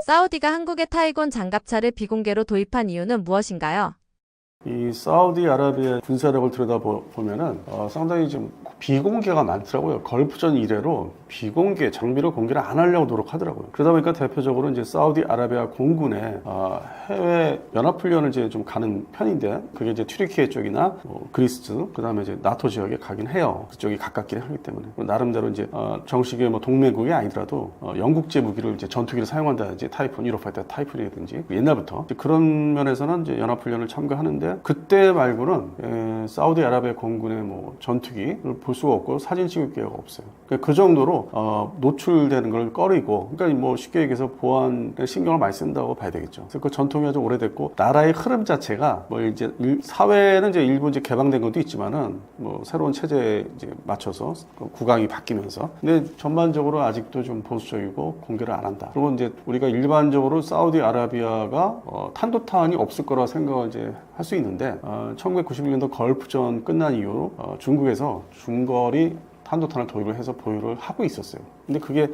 사우디가 한국의 타이곤 장갑차를 비공개로 도입한 이유는 무엇인가요? 이 사우디아라비아 군사력을 들여다보면은 상당히 좀 비공개가 많더라고요. 걸프전 이래로 비공개, 장비를 공개를 안 하려고 노력하더라고요. 그러다 보니까 대표적으로 이제 사우디아라비아 공군의 해외 연합훈련을 이제 좀 가는 편인데, 그게 이제 튀르키예 쪽이나 그리스, 그 다음에 이제 나토 지역에 가긴 해요. 그쪽이 가깝긴 하기 때문에. 나름대로 이제 정식의 뭐 동맹국이 아니더라도 영국제 무기를 이제 전투기를 사용한다든지 타이푼, 유로파이터 타이푼이라든지 옛날부터 그런 면에서는 이제 연합훈련을 참가하는데, 그때 말고는 사우디아라비아 공군의 뭐 전투기를 볼 수가 없고 사진 찍을 기회가 없어요. 그러니까 그 정도로 노출되는 걸 꺼리고, 그러니까 뭐 쉽게 얘기해서 보안에 신경을 많이 쓴다고 봐야 되겠죠. 그래서 그 전통이 아주 오래됐고, 나라의 흐름 자체가 뭐 이제 사회는 이제 일부 이제 개방된 것도 있지만은 뭐 새로운 체제에 이제 맞춰서 국왕이 바뀌면서, 근데 전반적으로 아직도 좀 보수적이고 공개를 안 한다. 그리고 이제 우리가 일반적으로 사우디아라비아가 탄도탄이 없을 거라 생각을 이제 할 수 있는데, 1991년도 걸프전 끝난 이후로 중국에서 중거리 탄도탄을 도입을 해서 보유를 하고 있었어요. 근데 그게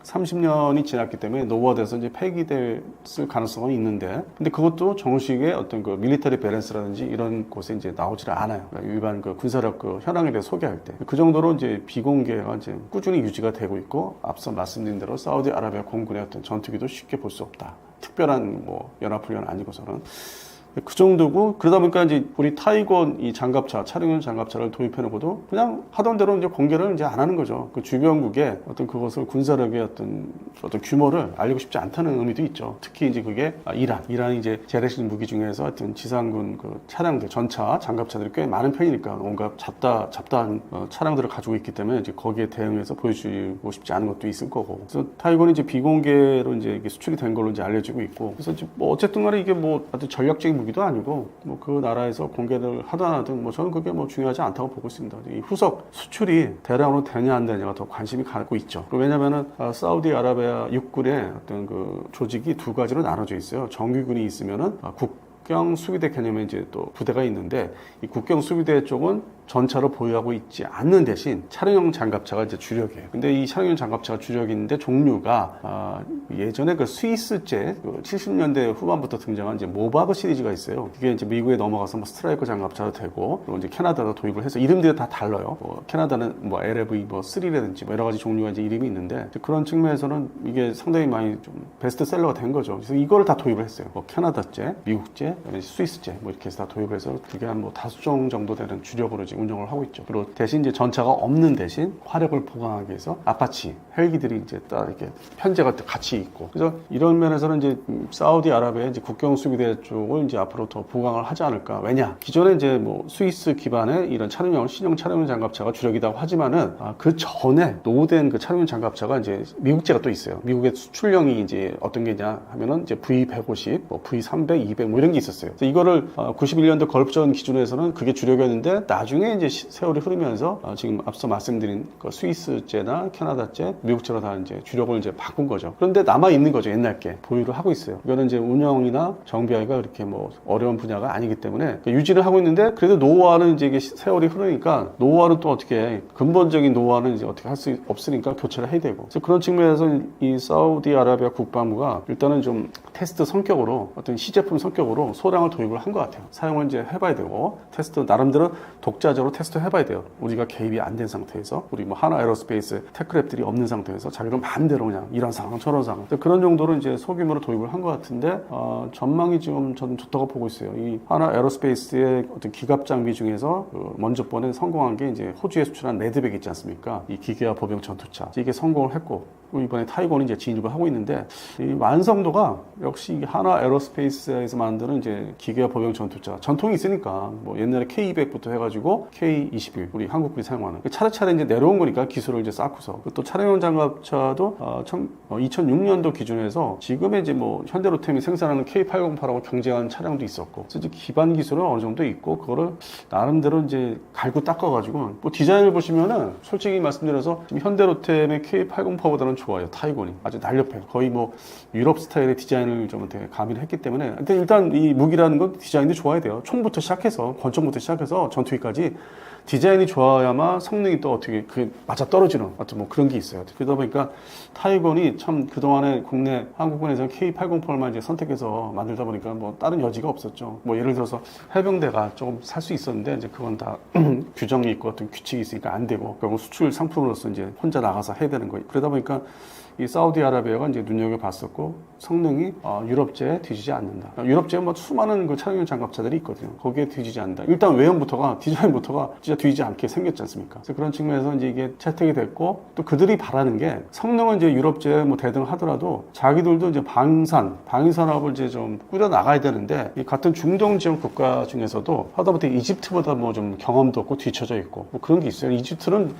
30년이 지났기 때문에 노후화돼서 이제 폐기됐을 가능성은 있는데, 근데 그것도 정식의 어떤 그 밀리터리 밸런스라든지 이런 곳에 이제 나오지를 않아요. 그러니까 일반 그 군사력 그 현황에 대해 소개할 때. 그 정도로 이제 비공개가 이제 꾸준히 유지가 되고 있고, 앞서 말씀드린 대로 사우디아라비아 공군의 어떤 전투기도 쉽게 볼 수 없다. 특별한 뭐 연합훈련 아니고서는. 그 정도고, 그러다 보니까 이제 우리 타이건 이 장갑차, 차량용 장갑차를 도입해놓고도 그냥 하던 대로 이제 공개를 이제 안 하는 거죠. 그 주변국에 어떤 그것을 군사력의 어떤 규모를 알리고 싶지 않다는 의미도 있죠. 특히 이제 그게 이란이 이제 재래식 무기 중에서 하여튼 지상군 그 차량들, 전차, 장갑차들이 꽤 많은 편이니까 온갖 잡다한 차량들을 가지고 있기 때문에 이제 거기에 대응해서 보여주고 싶지 않은 것도 있을 거고. 그래서 타이건이 이제 비공개로 이제 이게 수출이 된 걸로 이제 알려지고 있고, 그래서 이제 뭐 어쨌든 간에 이게 뭐 아주 전략적인 무기도 아니고, 뭐 그 나라에서 공개를 하든 안 하든 뭐 저는 그게 뭐 중요하지 않다고 보고 있습니다. 이 후속 수출이 대량으로 되냐 안 되냐가 더 관심이 가고 있죠. 왜냐면은 사우디아라비아 육군의 어떤 그 조직이 두 가지로 나눠져 있어요. 정규군이 있으면은 국경 수비대 개념의 이제 또 부대가 있는데, 이 국경 수비대 쪽은 전차를 보유하고 있지 않는 대신 차량용 장갑차가 이제 주력이에요. 근데 이 차량용 장갑차가 주력인데 종류가 예전에 그 스위스제 70년대 후반부터 등장한 이제 모바브 시리즈가 있어요. 그게 이제 미국에 넘어가서 뭐 스트라이커 장갑차도 되고, 그리고 이제 캐나다도 도입을 해서 이름들이 다 달라요. 캐나다는 뭐 LFV 뭐 3라든지 뭐 여러 가지 종류가 이제 이름이 있는데, 그런 측면에서는 이게 상당히 많이 좀 베스트셀러가 된 거죠. 그래서 이거를 다 도입을 했어요. 뭐 캐나다제, 미국제, 스위스제 뭐 이렇게 해서 다 도입을 해서 그게 한 뭐 다수종 정도 되는 주력으로 지금 운영을 하고 있죠. 그리고 대신 이제 전차가 없는 대신 화력을 보강하기 위해서 아파치 헬기들이 이제 딱 이렇게 편제가 같이 있고, 그래서 이런 면에서는 이제 사우디아라비아의 이제 국경 수비대 쪽을 이제 앞으로 더 보강을 하지 않을까. 왜냐? 기존에 이제 뭐 스위스 기반의 이런 차량용 신형 차량용 장갑차가 주력이라고 하지만은 그 전에 노후된 그 차량용 장갑차가 이제 미국제가 또 있어요. 미국의 수출형이 이제 어떤 게냐 하면은 이제 V150, 뭐 V300, 200 뭐 이런 게 있었어요. 그래서 이거를 91년도 걸프전 기준에서는 그게 주력이었는데, 나중에 이제 세월이 흐르면서 지금 앞서 말씀드린 그 스위스제나 캐나다제, 미국제로 다 이제 주력을 이제 바꾼 거죠. 그런데 남아 있는 거죠. 옛날 게 보유를 하고 있어요. 이거는 이제 운영이나 정비하기가 그렇게 뭐 어려운 분야가 아니기 때문에 유지를 하고 있는데, 그래도 노후화는 이제 이게 세월이 흐르니까 노후화는 또 어떻게 근본적인 노후화는 이제 어떻게 할 수 없으니까 교체를 해야 되고, 그래서 그런 측면에서 이 사우디아라비아 국방부가 일단은 좀 테스트 성격으로 어떤 시제품 성격으로 소량을 도입을 한 것 같아요. 사용을 이제 해봐야 되고, 테스트 나름대로 독자적으로 테스트 해봐야 돼요. 우리가 개입이 안 된 상태에서, 우리 뭐 하나 에어로스페이스 테크랩들이 없는 상태에서 자기가 마음대로 그냥 이런 상황 저런 상황, 그런 정도로 이제 소규모로 도입을 한 것 같은데, 전망이 지금 저는 좋다고 보고 있어요. 이 하나 에어로스페이스의 어떤 기갑 장비 중에서 먼저 번에 성공한 게 이제 호주에 수출한 레드백 있지 않습니까? 이 기계화 보병 전투차, 이게 성공을 했고, 이번에 타이건이 이제 진입을 하고 있는데, 이 완성도가 역시 하나 에어로스페이스에서 만드는 이제 기계화 보병 전투차 전통이 있으니까, 뭐 옛날에 K200부터 해가지고 K21 우리 한국군이 사용하는 차례차례 이제 내려온 거니까, 기술을 이제 쌓고서. 또 차량용 장갑차도 2006년도 기준에서 지금의 이제 뭐 현대로템이 생산하는 K808하고 경쟁하는 차량도 있었고, 그래서 이제 기반 기술은 어느 정도 있고, 그거를 나름대로 이제 갈고 닦아가지고, 뭐 디자인을 보시면은 솔직히 말씀드려서 지금 현대로템의 K808보다는 좋아요. 타이곤이 아주 날렵해요. 거의 뭐 유럽 스타일의 디자인을 좀 되게 가미를 했기 때문에, 일단 이 무기라는 건 디자인도 좋아야 돼요. 총부터 시작해서 권총부터 시작해서 전투기까지 디자인이 좋아야만 성능이 또 어떻게 그 맞아 떨어지는 어떤 뭐 그런 게 있어요. 그러다 보니까 타이건이 참 그동안에 국내 한국군에서 K808만 이제 선택해서 만들다 보니까 뭐 다른 여지가 없었죠. 뭐 예를 들어서 해병대가 조금 살 수 있었는데 이제 그건 다 규정이 있고 어떤 규칙이 있으니까 안 되고 결국 수출 상품으로서 이제 혼자 나가서 해야 되는 거예요. 그러다 보니까 이 사우디아라비아가 이제 눈여겨봤었고 성능이 유럽제에 뒤지지 않는다. 유럽제에 뭐 수많은 그 차량용 장갑차들이 있거든요. 거기에 뒤지지 않는다. 일단 외형부터가 디자인부터가 진짜 뒤지지 않게 생겼지 않습니까? 그래서 그런 측면에서 이제 이게 채택이 됐고 또 그들이 바라는 게 성능은 이제 유럽제 뭐 대등하더라도 자기들도 이제 방위산업을 이제 좀 꾸려 나가야 되는데 이 같은 중동 지역 국가 중에서도 하다못해 이집트보다 뭐 좀 경험도 없고 뒤처져 있고 뭐 그런 게 있어요. 이집트는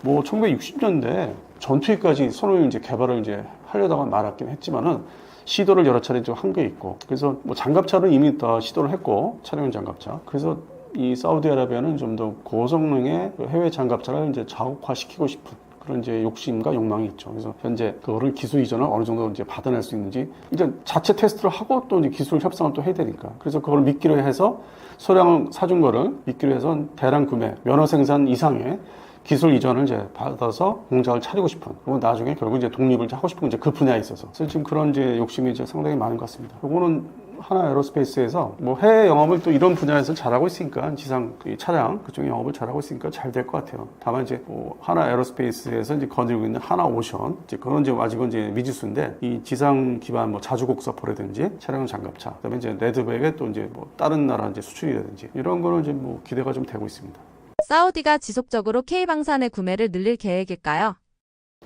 뭐 1960년대 전투기까지 손을 이제 개발을 이제 하려다가 말았긴 했지만은 시도를 여러 차례 좀 한 게 있고 그래서 뭐 장갑차를 이미 다 시도를 했고 차량용 장갑차 그래서 이 사우디아라비아는 좀 더 고성능의 해외 장갑차를 이제 자국화시키고 싶은 그런 이제 욕심과 욕망이 있죠. 그래서 현재 그거를 기술 이전을 어느 정도 이제 받아낼 수 있는지 이제 자체 테스트를 하고 또 이제 기술 협상을 또 해야 되니까 그래서 그걸 미끼로 해서 소량 사준 거를 미끼로 해서 대량 구매 면허 생산 이상의 기술 이전을 이제 받아서 공장을 차리고 싶은 그리고 나중에 결국 이제 독립을 하고 싶은 이제 그 분야에 있어서 그래서 지금 그런 이제 욕심이 이제 상당히 많은 것 같습니다. 요거는 하나 에어로스페이스에서 뭐 해외 영업을 또 이런 분야에서 잘하고 있으니까 지상 차량 그쪽 영업을 잘하고 있으니까 잘 될 것 같아요. 다만 이제 뭐 하나 에어로스페이스에서 이제 거느리고 있는 하나 오션 이제 그건 이제 아직은 이제 미지수인데 이 지상 기반 뭐 자주국 서포라든지 차량 장갑차 그다음에 이제 레드백에 또 이제 뭐 다른 나라 이제 수출이라든지 이런 거는 이제 뭐 기대가 좀 되고 있습니다. 사우디가 지속적으로 K방산의 구매를 늘릴 계획일까요?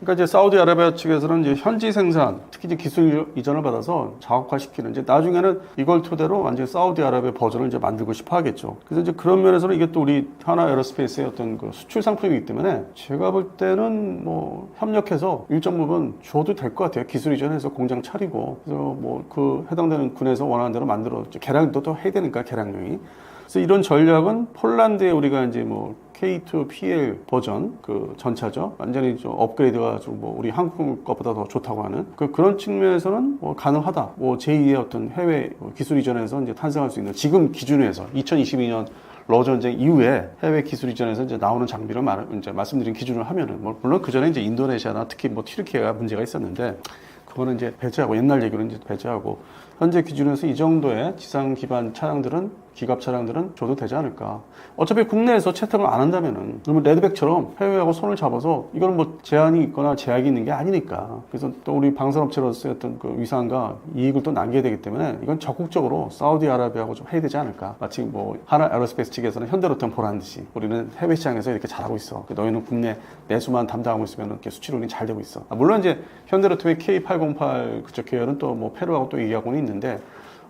그러니까 이제 사우디아라비아 측에서는 이제 현지 생산, 특히 이제 기술 이전을 받아서 자국화시키는 이제 나중에는 이걸 토대로 완전 사우디아라비아 버전을 이제 만들고 싶어 하겠죠. 그래서 이제 그런 면에서는 이게 또 우리 하나 에어로스페이스의 어떤 그 수출 상품이기 때문에 제가 볼 때는 뭐 협력해서 일정 부분 줘도 될 것 같아요. 기술 이전해서 공장 차리고 그래서 뭐 그 해당되는 군에서 원하는 대로 만들어 개량도 또 해야 되니까 개량용이. 그래서 이런 전략은 폴란드에 우리가 이제 뭐 K2PL 버전 그 전차죠. 완전히 좀 업그레이드가 좀 뭐 우리 한국 것보다 더 좋다고 하는 그런 측면에서는 뭐 가능하다. 뭐 제2의 어떤 해외 기술 이전에서 이제 탄생할 수 있는 지금 기준에서 2022년 러전쟁 이후에 해외 기술 이전에서 이제 나오는 장비를 이제 말씀드린 기준을 하면은 뭐 물론 그 전에 이제 인도네시아나 특히 뭐 튀르키예가 문제가 있었는데 그거는 이제 배제하고 옛날 얘기는 이제 배제하고 현재 기준에서 이 정도의 지상 기반 차량들은 기갑 차량들은 줘도 되지 않을까. 어차피 국내에서 채택을 안 한다면은 그러면 레드백처럼 해외하고 손을 잡아서 이건 뭐 제한이 있거나 제약이 있는 게 아니니까. 그래서 또 우리 방산업체로서의 어떤 그 위상과 이익을 또 남겨야 되기 때문에 이건 적극적으로 사우디아라비아하고 좀 해야 되지 않을까. 마치 뭐 하나 에어로스페이스 측에서는 현대로템 보라는 듯이 우리는 해외 시장에서 이렇게 잘하고 있어. 너희는 국내 내수만 담당하고 있으면 이렇게 수출이 잘 되고 있어. 물론 이제 현대로템의 K808 그쪽 계열은 또 뭐 페루하고 또 얘기하고는 있는데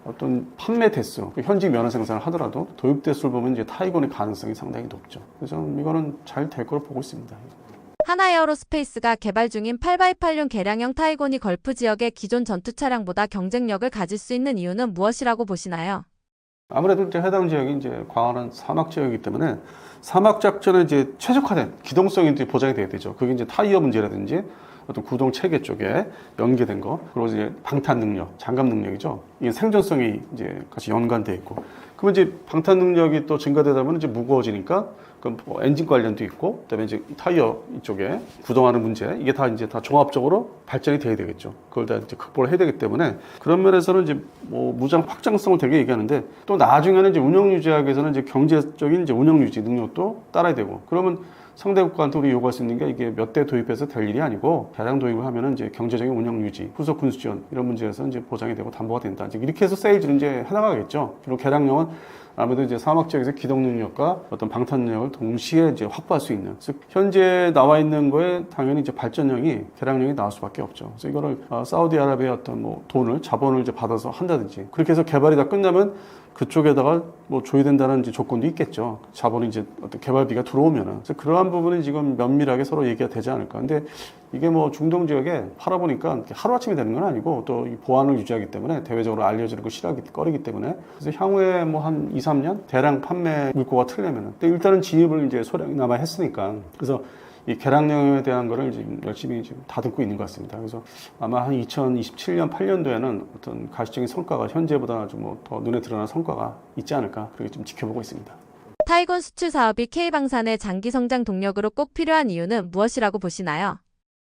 어떤 판매 대수, 현지 면허 생산을 하더라도 도입 대수를 보면 이제 타이건의 가능성이 상당히 높죠. 그래서 이거는 잘 될 거로 보고 있습니다. 하나에어로스페이스가 개발 중인 8x8용 개량형 타이곤이 걸프 지역의 기존 전투 차량보다 경쟁력을 가질 수 있는 이유는 무엇이라고 보시나요? 아무래도 이제 해당 지역이 이제 광활한 사막 지역이기 때문에 사막 작전에 이제 최적화된 기동성이 이제 보장이 돼야 되죠. 그게 이제 타이어 문제라든지 어떤 구동 체계 쪽에 연계된 거, 그리고 이제 방탄 능력, 장갑 능력이죠. 이게 생존성이 이제 같이 연관돼 있고, 그러면 이제 방탄 능력이 또 증가되다 보면 이제 무거워지니까, 그럼 뭐 엔진 관련도 있고, 그다음에 이제 타이어 이쪽에 구동하는 문제, 이게 다 이제 다 종합적으로 발전이 돼야 되겠죠. 그걸 다 이제 극복을 해야 되기 때문에 그런 면에서는 이제 뭐 무장 확장성을 되게 얘기하는데, 또 나중에는 이제 운영 유지하기 위해서는 이제 경제적인 이제 운영 유지 능력도 따라야 되고, 그러면 상대 국가한테 우리 요구할 수 있는 게 이게 몇 대 도입해서 될 일이 아니고 대량 도입을 하면은 이제 경제적인 운영 유지, 후속 군수 지원 이런 문제에서 이제 보장이 되고 담보가 된다. 이제 이렇게 해서 세일즈는 이제 해나가겠죠. 그리고 개량용은 아무래도 이제 사막 지역에서 기동 능력과 어떤 방탄 능력을 동시에 이제 확보할 수 있는. 그래서 현재 나와 있는 거에 당연히 이제 발전형이 개량용이 나올 수밖에 없죠. 그래서 이거를 사우디아라비아 어떤 뭐 돈을 자본을 이제 받아서 한다든지 그렇게 해서 개발이 다 끝나면 그쪽에다가 뭐 줘야 된다는 이제 조건도 있겠죠. 자본이 이제 어떤 개발비가 들어오면은. 그래서 그러한 부분은 지금 면밀하게 서로 얘기가 되지 않을까. 근데 이게 뭐 중동 지역에 팔아보니까 하루아침에 되는 건 아니고 또 이 보안을 유지하기 때문에 대외적으로 알려지는 거 싫어하기 꺼리기 때문에 그래서 향후에 뭐 한 2, 3년 대량 판매 물꼬가 틀려면은 근데 일단은 진입을 이제 소량이나마 했으니까 그래서 이 개량량에 대한 거를 지금 열심히 지금 다듬고 있는 것 같습니다. 그래서 아마 한 2027년, 8년도에는 어떤 가시적인 성과가 현재보다 좀 뭐 더 눈에 드러나는 성과가 있지 않을까 그렇게 좀 지켜보고 있습니다. 타이곤 수출 사업이 K방산의 장기 성장 동력으로 꼭 필요한 이유는 무엇이라고 보시나요?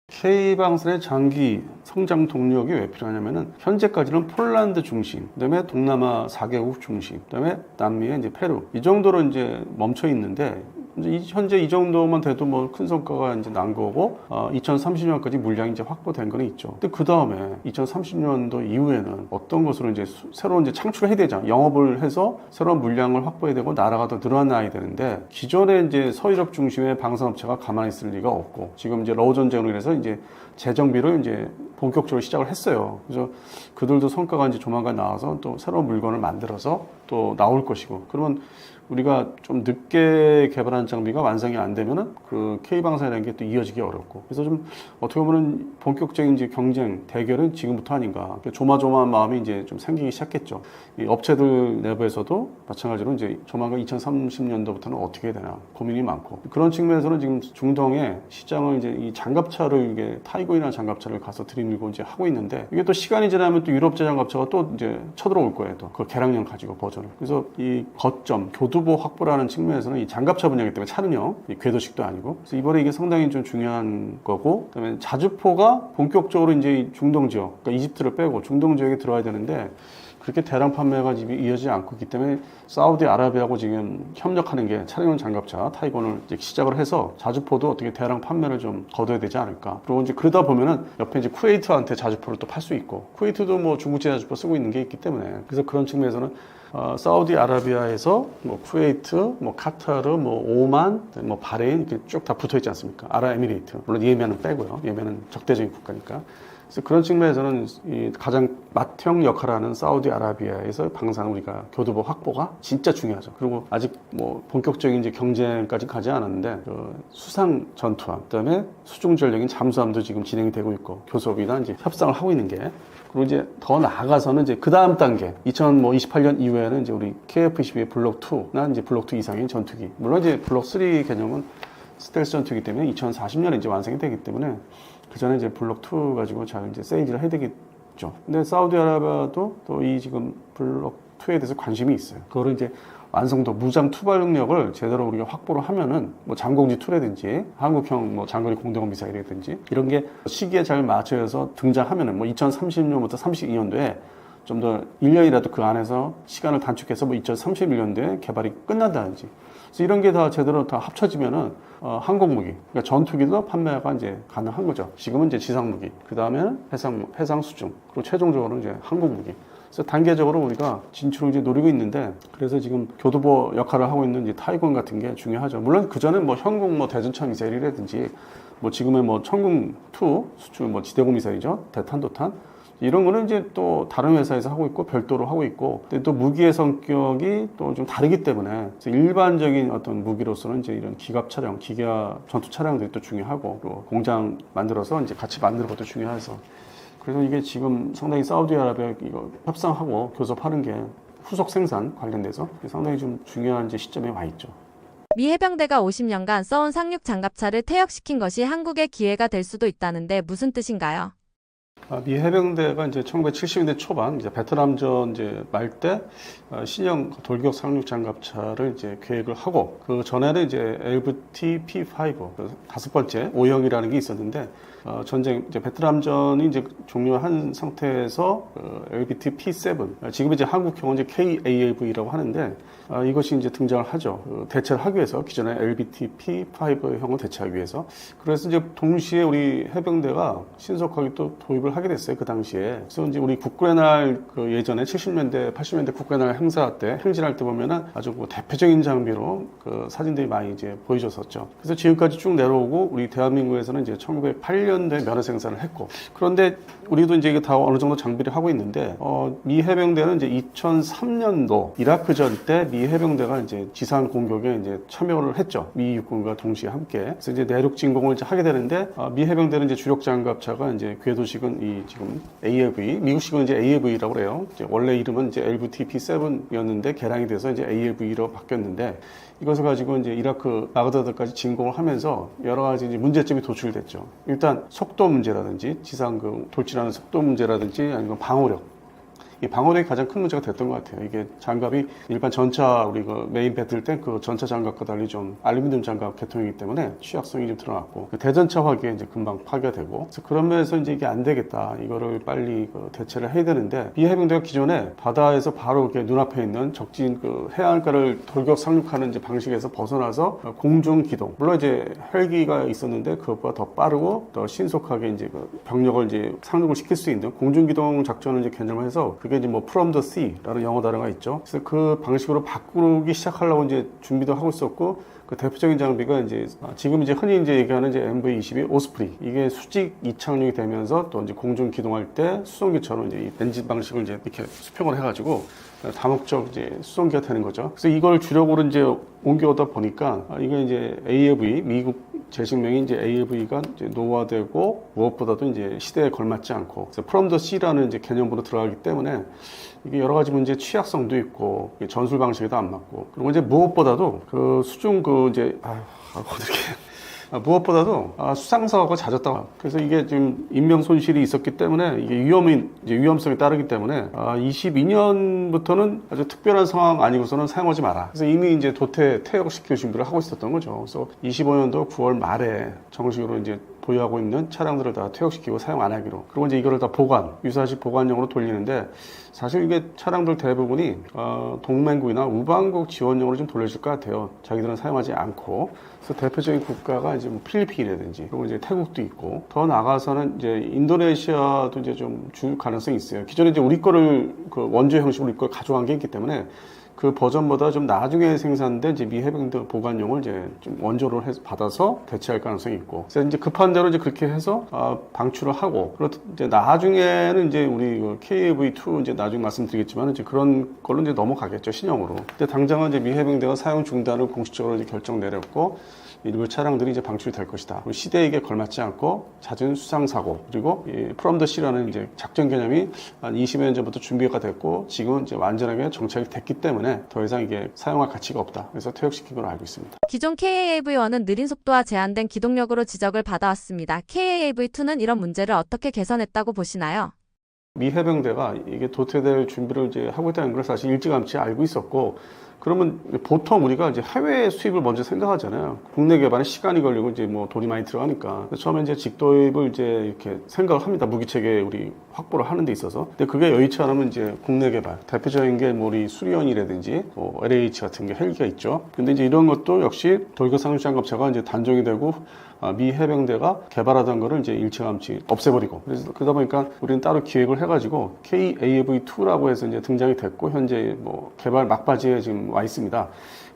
K방산의 장기 성장 동력이 왜 필요하냐면은 현재까지는 폴란드 중심, 그다음에 동남아 4개국 중심, 그다음에 남미의 이제 페루 이 정도로 이제 멈춰 있는데 이제 현재 이 정도만 돼도 뭐 큰 성과가 이제 난 거고 2030년까지 물량이 이제 확보된 거는 있죠. 근데 그 다음에 2030년도 이후에는 어떤 것으로 이제 새로운 이제 창출을 해야 되잖아. 영업을 해서 새로운 물량을 확보해야 되고 나라가 더 늘어나야 되는데 기존에 이제 서유럽 중심의 방산업체가 가만히 있을 리가 없고 지금 이제 러우 전쟁으로 인해서 이제 재정비를 이제 본격적으로 시작을 했어요. 그래서 그들도 성과가 이제 조만간 나와서 또 새로운 물건을 만들어서 또 나올 것이고 그러면 우리가 좀 늦게 개발한 장비가 완성이 안 되면은 그 K방산이라는 게 또 이어지기 어렵고 그래서 좀 어떻게 보면 본격적인 이제 경쟁, 대결은 지금부터 아닌가. 조마조마한 마음이 이제 좀 생기기 시작했죠. 이 업체들 내부에서도 마찬가지로 이제 조만간 2030년도부터는 어떻게 해야 되나 고민이 많고 그런 측면에서는 지금 중동의 시장을 이제 이 장갑차를 이게 타이고이나 장갑차를 가서 들이밀고 이제 하고 있는데 이게 또 시간이 지나면 또 유럽제 장갑차가 또 이제 쳐들어올 거예요. 또 그 개량형 가지고 버전을. 그래서 이 거점, 교두보 확보라는 측면에서는 이 장갑차 분야이기 때문에 차는요, 이 궤도식도 아니고. 그래서 이번에 이게 상당히 좀 중요한 거고, 그다음에 자주포가 본격적으로 이제 중동 지역, 그러니까 이집트를 빼고 중동 지역에 들어와야 되는데 그렇게 대량 판매가 지금 이어지지 않고 있기 때문에 사우디아라비아하고 지금 협력하는 게 차량용 장갑차 타이곤을 이제 시작을 해서 자주포도 어떻게 대량 판매를 좀 거둬야 되지 않을까. 그리고 이제 그러다 보면은 옆에 이제 쿠웨이트한테 자주포를 또 팔 수 있고 쿠웨이트도 뭐 중국제 자주포 쓰고 있는 게 있기 때문에 그래서 그런 측면에서는 사우디아라비아에서 뭐 쿠웨이트, 뭐 카타르, 뭐 오만, 뭐 바레인 이렇게 쭉 다 붙어 있지 않습니까? 아랍에미레이트 물론 예멘은 빼고요. 예멘은 적대적인 국가니까. 그래서 그런 측면에서는 이 가장 맏형 역할을 하는 사우디아라비아에서 방산 우리가 교두보 확보가 진짜 중요하죠. 그리고 아직 뭐 본격적인 이제 경쟁까지 가지 않았는데 그 수상 전투함, 그다음에 수중 전력인 잠수함도 지금 진행이 되고 있고 교섭이나 이제 협상을 하고 있는 게 그리고 이제 더 나아가서는 이제 그 다음 단계 2028년 이후에는 이제 우리 KF-22의 블록 2나 이제 블록 2 이상의 전투기 물론 이제 블록 3 개념은 스텔스 전투기 때문에 2040년에 이제 완성이 되기 때문에 그 전에 이제 블록 2 가지고 잘 이제 세이지를 해야 되겠죠. 근데 사우디아라비아도 또 이 지금 블록 2에 대해서 관심이 있어요. 그거를 이제 완성도 무장 투발 능력을 제대로 우리가 확보를 하면은 뭐 장공지 2라든지 한국형 뭐 장거리 공대공 미사일이라든지 이런 게 시기에 잘 맞춰서 등장하면은 뭐 2030년부터 32년도에 좀 더 1년이라도 그 안에서 시간을 단축해서 뭐 2031년도에 개발이 끝난다든지 그래서 이런 게 다 제대로 다 합쳐지면은 항공무기, 그러니까 전투기도 판매가 이제 가능한 거죠. 지금은 이제 지상무기, 그 다음에는 해상 수중, 그리고 최종적으로는 이제 항공무기. 그래서 단계적으로 우리가 진출을 이제 노리고 있는데, 그래서 지금 교두보 역할을 하고 있는 이제 타이곤 같은 게 중요하죠. 물론 그 전에 뭐 현궁 뭐 대전차 미사일이라든지, 뭐 지금의 뭐 천궁 2 수출 뭐 지대공 미사일이죠, 대탄도탄. 이런 거는 이제 또 다른 회사에서 하고 있고 별도로 하고 있고 근데 또 무기의 성격이 또 좀 다르기 때문에 일반적인 어떤 무기로서는 이제 이런 기갑 차량, 기가 전투 차량들이 또 중요하고 또 공장 만들어서 이제 같이 만드는 것도 중요해서 그래서 이게 지금 상당히 사우디아라비아 이거 협상하고 교섭하는 게 후속 생산 관련돼서 상당히 좀 중요한 이제 시점에 와 있죠. 미 해병대가 50년간 써온 상륙 장갑차를 퇴역시킨 것이 한국의 기회가 될 수도 있다는데 무슨 뜻인가요? 미 해병대가 이제 1970년대 초반 이제 베트남전 이제 말 때 신형 돌격 상륙 장갑차를 이제 계획을 하고 그 전에는 이제 LVT P5 다섯 번째 O형이라는 게 있었는데 전쟁 이제 베트남전이 이제 종료한 상태에서 LVT P7 지금 이제 한국형은 이제 KALV라고 하는데 이것이 이제 등장을 하죠. 대체를 하기 위해서 기존의 LVT P5형을 대체하기 위해서 그래서 이제 동시에 우리 해병대가 신속하게 또 도입을 하게 됐어요. 그 당시에. 그래서 이제 우리 국군의 그 예전에 70년대, 80년대 국군의 행사 때, 행진할 때 보면은 아주 뭐 대표적인 장비로 그 사진들이 많이 이제 보여줬었죠. 그래서 지금까지 쭉 내려오고 우리 대한민국에서는 이제 1908년도에 면허 생산을 했고 그런데 우리도 이제 이게 다 어느 정도 장비를 하고 있는데 미 해병대는 이제 2003년도 이라크전 때 미 해병대가 이제 지상 공격에 이제 참여를 했죠. 미 육군과 동시에 함께. 그래서 이제 내륙 진공을 이제 하게 되는데 미 해병대는 이제 주력 장갑차가 이제 궤도식은 이 지금 ALV, 미국식은 이제 ALV라고 그래요. 이제 원래 이름은 이제 LVT-P7이었는데 개량이 돼서 이제 ALV로 바뀌었는데 이것을 가지고 이제 이라크 바그다드까지 진공을 하면서 여러 가지 이제 문제점이 도출됐죠. 일단 속도 문제라든지 지상 그 돌진하는 속도 문제라든지 아니면 방어력 이 방어력이 가장 큰 문제가 됐던 것 같아요. 이게 장갑이 일반 전차 우리 그 메인 배틀 때 그 전차 장갑과 달리 좀 알루미늄 장갑 계통이기 때문에 취약성이 좀 드러났고 그 대전차 화기에 이제 금방 파괴가 되고 그래서 그런 면에서 이제 이게 안 되겠다. 이거를 빨리 그 대체를 해야 되는데 미 해병대가 기존에 바다에서 바로 이렇게 눈앞에 있는 적진 그 해안가를 돌격 상륙하는 이제 방식에서 벗어나서 공중 기동. 물론 이제 헬기가 있었는데 그것보다 더 빠르고 더 신속하게 이제 그 병력을 이제 상륙을 시킬 수 있는 공중 기동 작전을 이제 개념을 해서 그게 이제 뭐 From the Sea라는 영어 단어가 있죠. 그래서 그 방식으로 바꾸기 시작하려고 이제 준비도 하고 있었고 그 대표적인 장비가 이제 지금 이제 흔히 이제 얘기하는 이제 MV-22 오스프리 이게 수직 이착륙이 되면서 또 이제 공중 기동할 때 수송기처럼 이제 이 엔진 방식을 이제 이렇게 수평을 해가지고 다목적 이제 수송기가 되는 거죠. 그래서 이걸 주력으로 이제 옮겨오다 보니까 이게 이제 AAV 미국 제식명이 이제 AAV가 이제 노화되고 무엇보다도 이제 시대에 걸맞지 않고 그래서 From the Sea라는 이제 개념으로 들어가기 때문에 이게 여러 가지 문제 취약성도 있고 전술 방식에도 안 맞고 그리고 이제 무엇보다도 그 수중 그 이제 어떻게 무엇보다도 수상사고가 잦았다. 그래서 이게 지금 인명 손실이 있었기 때문에 이게 위험성이 따르기 때문에 22년부터는 아주 특별한 상황 아니고서는 사용하지 마라. 그래서 이미 이제 도태 퇴역시킬 준비를 하고 있었던 거죠. 그래서 25년도 9월 말에 정식으로 이제 보유하고 있는 차량들을 다 퇴역시키고 사용 안 하기로. 그리고 이제 이거를 다 유사시 보관용으로 돌리는데 사실 이게 차량들 대부분이 동맹국이나 우방국 지원용으로 좀 돌려질 것 같아요. 자기들은 사용하지 않고. 그래서 대표적인 국가가 이제 뭐 필리핀이라든지 그리고 이제 태국도 있고 더 나아가서는 이제 인도네시아도 이제 좀 줄 가능성이 있어요. 기존에 이제 우리 거를 그 원조 형식으로 우리 걸 가져간 게 있기 때문에 그 버전보다 좀 나중에 생산된 이제 미 해병대 보관용을 이제 좀 원조를 해서 받아서 대체할 가능성이 있고. 그래서 이제 급한 대로 이제 그렇게 해서 방출을 하고. 그리고 이제 나중에는 이제 우리 KAV2 이제 나중에 말씀드리겠지만 이제 그런 걸로 이제 넘어가겠죠, 신형으로. 근데 당장은 이제 미 해병대가 사용 중단을 공식적으로 이제 결정 내렸고. 일부 차량들이 이제 방출이 될 것이다. 시대에게 걸맞지 않고 잦은 수상 사고 그리고 이 From the Sea라는 이제 작전 개념이 한 20여 년 전부터 준비가 됐고 지금은 이제 완전하게 정착이 됐기 때문에 더 이상 이게 사용할 가치가 없다. 그래서 퇴역시킨 걸로 알고 있습니다. 기존 KAAV1은 느린 속도와 제한된 기동력으로 지적을 받아왔습니다. KAAV2는 이런 문제를 어떻게 개선했다고 보시나요? 미 해병대가 이게 도태될 준비를 이제 하고 있다는 걸 사실 일찌감치 알고 있었고 그러면 보통 우리가 이제 해외 수입을 먼저 생각하잖아요. 국내 개발에 시간이 걸리고 이제 뭐 돈이 많이 들어가니까. 처음에 이제 직도입을 이제 이렇게 생각을 합니다. 무기체계 우리 확보를 하는 데 있어서. 근데 그게 여의치 않으면 이제 국내 개발. 대표적인 게 뭐 우리 수리온이라든지 뭐 LH 같은 게 헬기가 있죠. 근데 이제 이런 것도 역시 돌격 상륙 장갑차가 이제 단종이 되고 미 해병대가 개발하던 거를 이제 일찌감치 없애버리고 그래서 그러다 보니까 우리는 따로 기획을 해가지고 KAV2라고 해서 이제 등장이 됐고 현재 뭐 개발 막바지에 지금 와 있습니다.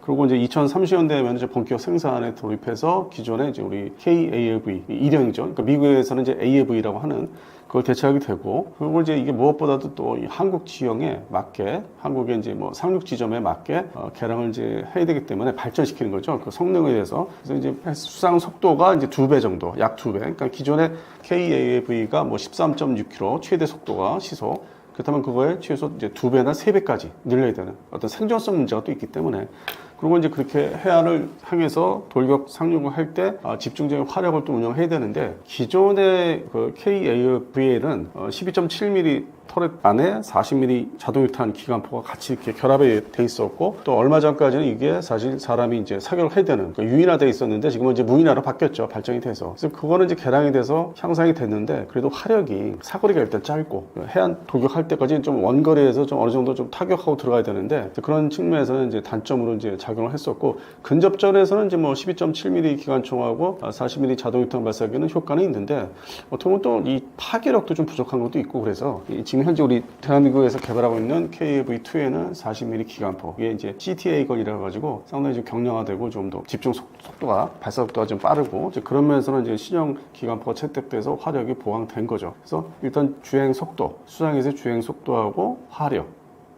그리고 이제 2030년대 되면 이제 본격 생산에 돌입해서 기존에 이제 우리 KAV 일형이죠. 그러니까 미국에서는 이제 AAV라고 하는 그걸 대체하게 되고 그리고 이제 이게 무엇보다도 또 이 한국 지형에 맞게 한국의 이제 뭐 상륙 지점에 맞게 개량을 이제 해야 되기 때문에 발전시키는 거죠. 그 성능에 대해서 그래서 이제 수상 속도가 이제 2배 정도, 약 2배. 그러니까 기존에 KAV가 뭐 13.6km 최대 속도가 시속. 그렇다면 그거에 최소 이제 2배나 3배까지 늘려야 되는 어떤 생존성 문제가 또 있기 때문에 그리고 이제 그렇게 해안을 향해서 돌격 상륙을 할 때 집중적인 화력을 또 운영해야 되는데 기존의 그 KAVA는 12.7mm 터렛 안에 40mm 자동 유탄 기관포가 같이 이렇게 결합이 돼 있었고 또 얼마 전까지는 이게 사실 사람이 이제 사격을 해야 되는 유인화돼 있었는데 지금은 이제 무인화로 바뀌었죠. 발전이 돼서. 그래서 그거는 이제 개량이 돼서 향상이 됐는데 그래도 화력이 사거리가 일단 짧고 해안 돌격할 때까지 좀 원거리에서 좀 어느 정도 좀 타격하고 들어가야 되는데 그런 측면에서는 이제 단점으로 이제 작용을 했었고 근접전에서는 이제 뭐 12.7mm 기관총하고 40mm 자동 유탄 발사기는 효과는 있는데 어떻게 보면 또 이 파괴력도 좀 부족한 것도 있고 그래서 지금 현재 우리 대한민국에서 개발하고 있는 KAV2에는 40mm 기관포 이게 이제 CTA건이라 가지고 상당히 좀 경량화되고 좀 더 집중 속도가 발사 속도가 좀 빠르고 이제 그런 면에서는 이제 신형 기관포가 채택돼서 화력이 보강된 거죠. 그래서 일단 주행 속도, 수상에서의 주행 속도하고 화력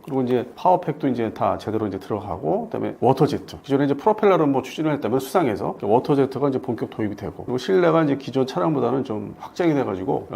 그리고 이제 파워팩도 이제 다 제대로 이제 들어가고, 그다음에 워터제트. 기존에 이제 프로펠러를 뭐 추진을 했다면 수상해서 워터제트가 이제 본격 도입이 되고, 그리고 실내가 이제 기존 차량보다는 좀 확장이 돼가지고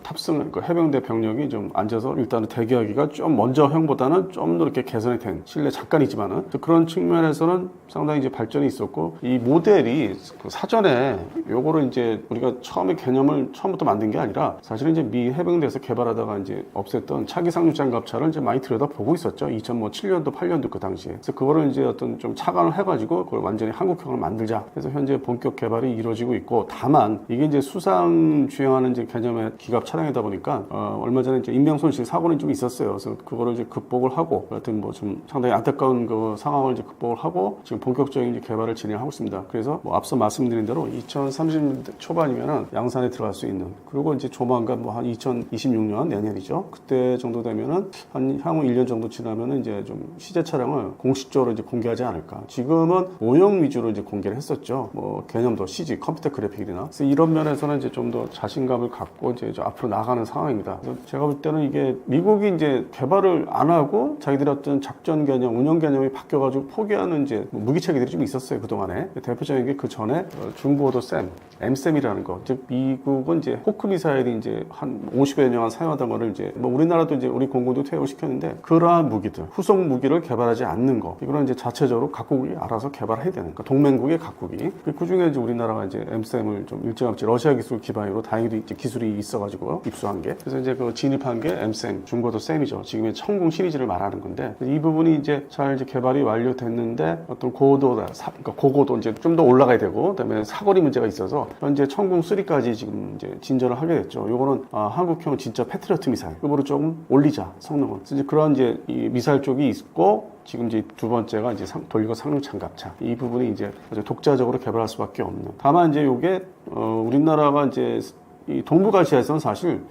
탑승 그 해병대 병력이 좀 앉아서 일단은 대기하기가 좀 먼저형보다는 좀 더 이렇게 개선이 된 실내 잠깐이지만은 그런 측면에서는 상당히 이제 발전이 있었고, 이 모델이 그 사전에 요거를 이제 우리가 처음에 개념을 처음부터 만든 게 아니라 사실은 이제 미 해병대에서 개발하다가 이제 없앴던 차기 상륙 장갑차를 이제 많이 들여다보고 있었죠. 2007년도 8년도 그 당시에. 그래서 그거를 이제 어떤 좀 차관을 해가지고 그걸 완전히 한국형을 만들자. 그래서 현재 본격 개발이 이루어지고 있고, 다만 이게 이제 수상 주행하는 이제 개념의 기갑 차량이다 보니까 얼마 전에 이제 인명 손실 사고는 좀 있었어요. 그래서 그거를 이제 극복을 하고, 하여튼 뭐 좀 상당히 안타까운 그 상황을 이제 극복을 하고 지금 본격적인 이제 개발을 진행하고 있습니다. 그래서 뭐 앞서 말씀드린 대로 2030년대 초반이면은 양산에 들어갈 수 있는, 그리고 이제 조만간 뭐 한 2026년 내년이죠. 그때 정도 되면은 한 향후 1년 정도 지나면은 이제 좀 시제 차량을 공식적으로 이제 공개하지 않을까. 지금은 모형 위주로 이제 공개를 했었죠. 뭐 개념도 CG, 컴퓨터 그래픽이나. 그래서 이런 면에서는 이제 좀 더 자신감을 갖고 이제 앞으로 나가는 상황입니다. 그래서 제가 볼 때는 이게 미국이 이제 개발을 안 하고 자기들이 어떤 작전 개념, 운영 개념이 바뀌어가지고 포기하는 이제 무기 체계들이 좀 있었어요, 그동안에. 대표적인 게 그 전에 중고도 샘, M샘이라는 거. 즉 미국은 이제 호크 미사일이 이제 한 50여 년 사용하던 거를 이제 뭐 우리나라도 이제 우리 공군도 퇴役을 시켰는데, 그러한 무기들, 후속 무기를 개발하지 않는 거, 이거는 이제 자체적으로 각국이 알아서 개발해야 되는, 그러니까 동맹국의 각국이. 그 중에 이제 우리나라가 이제 M샘을 좀 일정합지 러시아 기술 기반으로 다행히도 이제 기술이 있어가지고 입수한 게, 그래서 이제 그 진입한 게 M샘, 중고도 샘이죠. 지금의 천궁 시리즈를 말하는 건데, 이 부분이 이제 잘 이제 개발이 완료됐는데 어떤 그러니까 고고도 이제 좀 더 올라가야 되고, 그다음에 사거리 문제가 있어서 현재 천궁 3까지 지금 이제 진전을 하게 됐죠. 요거는 한국형 진짜 패트리어트 미사일급으로 좀 올리자, 성능을. 그래서 이제 그런 이제 이 미사일 쪽이 있고, 지금 이제 두 번째가 이제 돌고 상륙 장갑차. 이 부분이 이제 아주 독자적으로 개발할 수밖에 없는. 다만 이제 요게 우리나라가 이제 이 동북아시아에서는 사실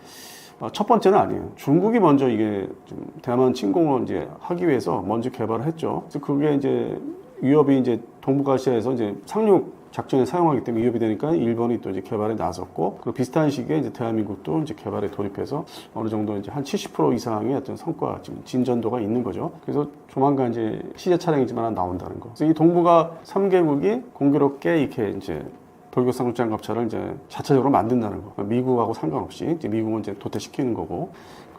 첫 번째는 아니에요. 중국이 먼저 이게 좀 대만 침공을 이제 하기 위해서 먼저 개발을 했죠. 그래서 그게 이제 위협이 이제 동북아시아에서 이제 상륙 작전에 사용하기 때문에 위협이 되니까 일본이 또 이제 개발에 나섰고, 그리고 비슷한 시기에 이제 대한민국도 이제 개발에 돌입해서 어느 정도 이제 한 70% 이상의 어떤 성과, 지금 진전도가 있는 거죠. 그래서 조만간 이제 시제 차량이지만 나온다는 거. 그래서 이 동북아 3개국이 공교롭게 이렇게 이제 돌격 상륙 장갑차를 이제 자체적으로 만든다는 거. 미국하고 상관없이 이제 미국은 이제 도태시키는 거고.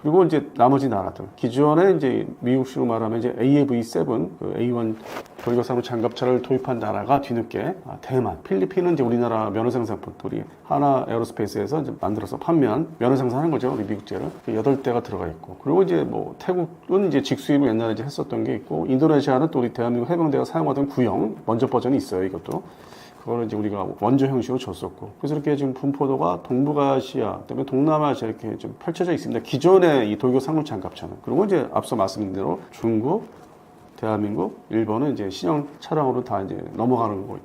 그리고 이제 나머지 나라들, 기존에 이제 미국식으로 말하면 이제 AAV7, 그 A1 돌격 상륙 장갑차를 도입한 나라가 뒤늦게 대만, 필리핀은 이제 우리나라 면허 생산품, 우리 하나 에어로스페이스에서 이제 만들어서 판매한 면허 생산하는 거죠, 우리 미국제를. 8대가 들어가 있고, 그리고 이제 뭐 태국은 이제 직수입을 옛날에 이제 했었던 게 있고, 인도네시아는 또 우리 대한민국 해병대가 사용하던 구형 원조 버전이 있어요, 이것도. 그거를 이제 우리가 원조 형식으로 줬었고, 그래서 이렇게 지금 분포도가 동북아시아, 그다음에 동남아시아 이렇게 좀 펼쳐져 있습니다. 기존의 이 돌격 상륙 장갑차는. 그리고 이제 앞서 말씀드린 대로 중국, 대한민국, 일본은 이제 신형 차량으로 다 이제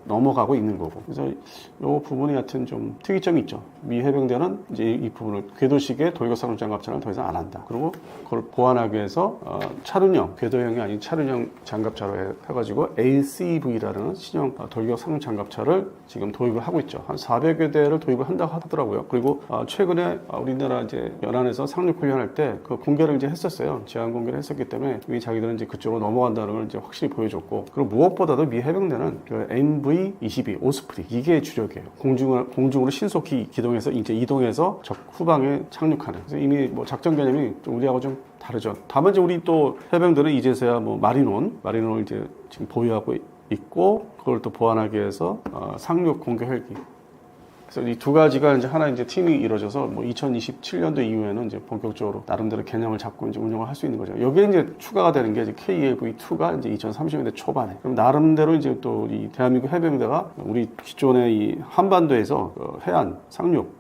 넘어가고 있는 거고. 그래서 이 부분이 하여튼 좀 특이점이 있죠. 미 해병대는 이제 이 부분을 궤도식의 돌격 상륙 장갑차는 더 이상 안 한다. 그리고 그걸 보완하기 위해서 차륜형, 궤도형이 아닌 차륜형 장갑차로 해가지고 ACV라는 신형 돌격 상륙 장갑차를 지금 도입을 하고 있죠. 한 400여 대를 도입을 한다고 하더라고요. 그리고 최근에 우리나라 이제 연안에서 상륙 훈련할 때 그 공개를 이제 했었어요. 제한 공개를 했었기 때문에 이미 자기들은 이제 그쪽으로 넘어간다는 걸 이제 확실히 보여줬고, 그리고 무엇보다도 미 해병대는 그 MV-22 오스프리, 이게 주력이에요. 공중으로 신속히 기동해서 이제 이동해서 적 후방에 착륙하는. 그래서 이미 뭐 작전 개념이 좀 우리하고 좀 다르죠. 다만 이제 우리 또 해병대는 이제서야 뭐 마린원을 이제 지금 보유하고 있고, 그걸 또 보완하기 위해서 상륙 공개 헬기. 그래서 이 두 가지가 이제 하나 이제 팀이 이루어져서 뭐 2027년도 이후에는 이제 본격적으로 나름대로 개념을 잡고 이제 운영을 할 수 있는 거죠. 여기에 이제 추가가 되는 게 이제 KAV2가 이제 2030년대 초반에. 그럼 나름대로 이제 또 이 대한민국 해병대가 우리 기존의 이 한반도에서 해안 상륙,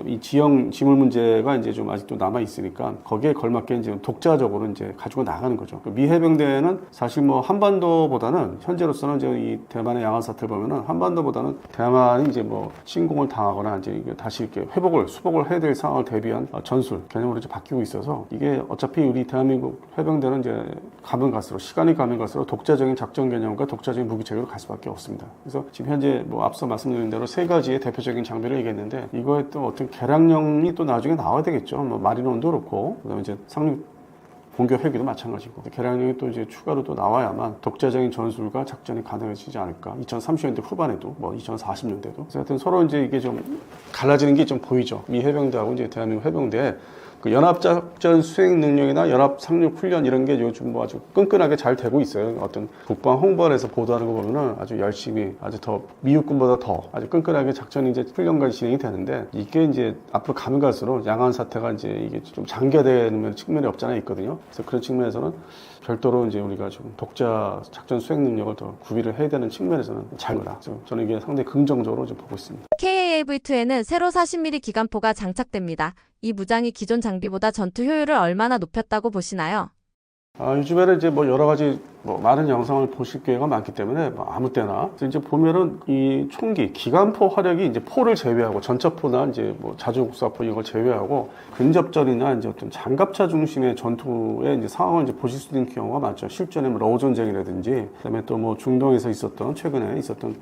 이 지형 지물 문제가 이제 좀 아직도 남아 있으니까 거기에 걸맞게 이제 독자적으로 이제 가지고 나가는 거죠. 미 해병대는 사실 뭐 한반도보다는 현재로서는 이제 이 대만의 양안 사태를 보면은 한반도보다는 대만이 이제 뭐 침공을 당하거나 이제 다시 이렇게 수복을 해야 될 상황을 대비한 전술 개념으로 이제 바뀌고 있어서, 이게 어차피 우리 대한민국 해병대는 이제 시간이 가면 갈수록 독자적인 작전 개념과 독자적인 무기 체계로 갈 수밖에 없습니다. 그래서 지금 현재 뭐 앞서 말씀드린 대로 3가지의 대표적인 장비를 얘기했는데, 이거에 또 어떤 개량형이 또 나중에 나와야 되겠죠. 뭐 마린원도 그렇고, 그다음에 이제 상륙 공격 헬기도 마찬가지고 개량형이 또 이제 추가로 또 나와야만 독자적인 전술과 작전이 가능해지지 않을까. 2030년대 후반에도 뭐 2040년대도. 그래서 하여튼 서로 이제 이게 좀 갈라지는 게 좀 보이죠. 미 해병대하고 이제 대한민국 해병대 그 연합작전 수행 능력이나 연합 상륙 훈련 이런 게 요즘 뭐 아주 끈끈하게 잘 되고 있어요. 어떤 국방 홍보관에서 보도하는 거 보면은 아주 열심히 아주 더 미국군보다 더 아주 끈끈하게 작전이 이제 훈련까지 진행이 되는데 이게 이제 앞으로 가면 갈수록 양안 사태가 이제 이게 좀 장기화되는 측면이 없지 않아 있거든요. 그래서 그런 측면에서는 별도로 이제 우리가 좀 독자 작전 수행 능력을 더 구비를 해야 되는 측면에서는 잘거라. 저는 이게 상당히 긍정적으로 좀 보고 있습니다. KAV-2에는 새로 40mm 기관포가 장착됩니다. 이 무장이 기존 장비보다 전투 효율을 얼마나 높였다고 보시나요? 요즘에는 이제 뭐 여러 가지 뭐 많은 영상을 보실 기회가 많기 때문에 뭐 아무 때나 이제 보면은 이 총기 기관포 화력이 이제 포를 제외하고 전차포나 이제 뭐 자주국사포 이걸 제외하고 근접전이나 이제 어떤 장갑차 중심의 전투의 이제 상황을 이제 보실 수 있는 경우가 많죠. 실전에 뭐 러우 전쟁이라든지 그다음에 또 뭐 중동에서 있었던 최근에 있었던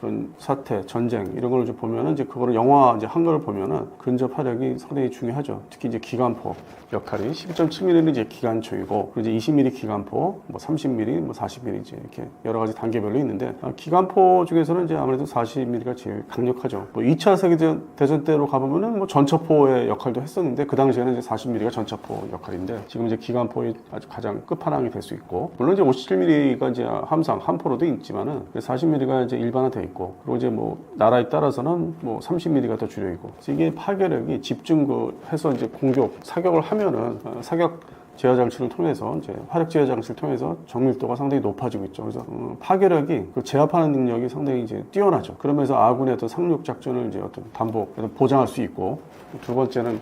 그런 사태, 전쟁 이런 걸 좀 보면은 이제 그거를 영화 이제 한 거를 보면은 근접 화력이 상당히 중요하죠. 특히 이제 기관포 역할이 12.7mm는 이제 기관총이고 그리고 이제 20mm 기관포, 뭐 30mm, 뭐 40mm 이제 이렇게 여러 가지 단계별로 있는데 기관포 중에서는 이제 아무래도 40mm가 제일 강력하죠. 뭐 2차 세계대전 때로 가보면은 뭐 전차포의 역할도 했었는데 그 당시에는 이제 40mm가 전차포 역할인데 지금 이제 기관포의 아주 가장 끝판왕이 될 수 있고 물론 이제 57mm가 이제 함상 함포로도 있지만은 40mm가 이제 일반화돼 있고 그리고 이제 뭐 나라에 따라서는 뭐 30mm가 더 주력이고 그래서 이게 파괴력이 집중해서 이제 공격 사격을 하면은 사격 제어 장치를 통해서 이제 화력 제어 장치를 통해서 정밀도가 상당히 높아지고 있죠. 그래서 파괴력이 그 제압하는 능력이 상당히 이제 뛰어나죠. 그러면서 아군의 어떤 상륙 작전을 이제 어떤 단복 보장할 수 있고 두 번째는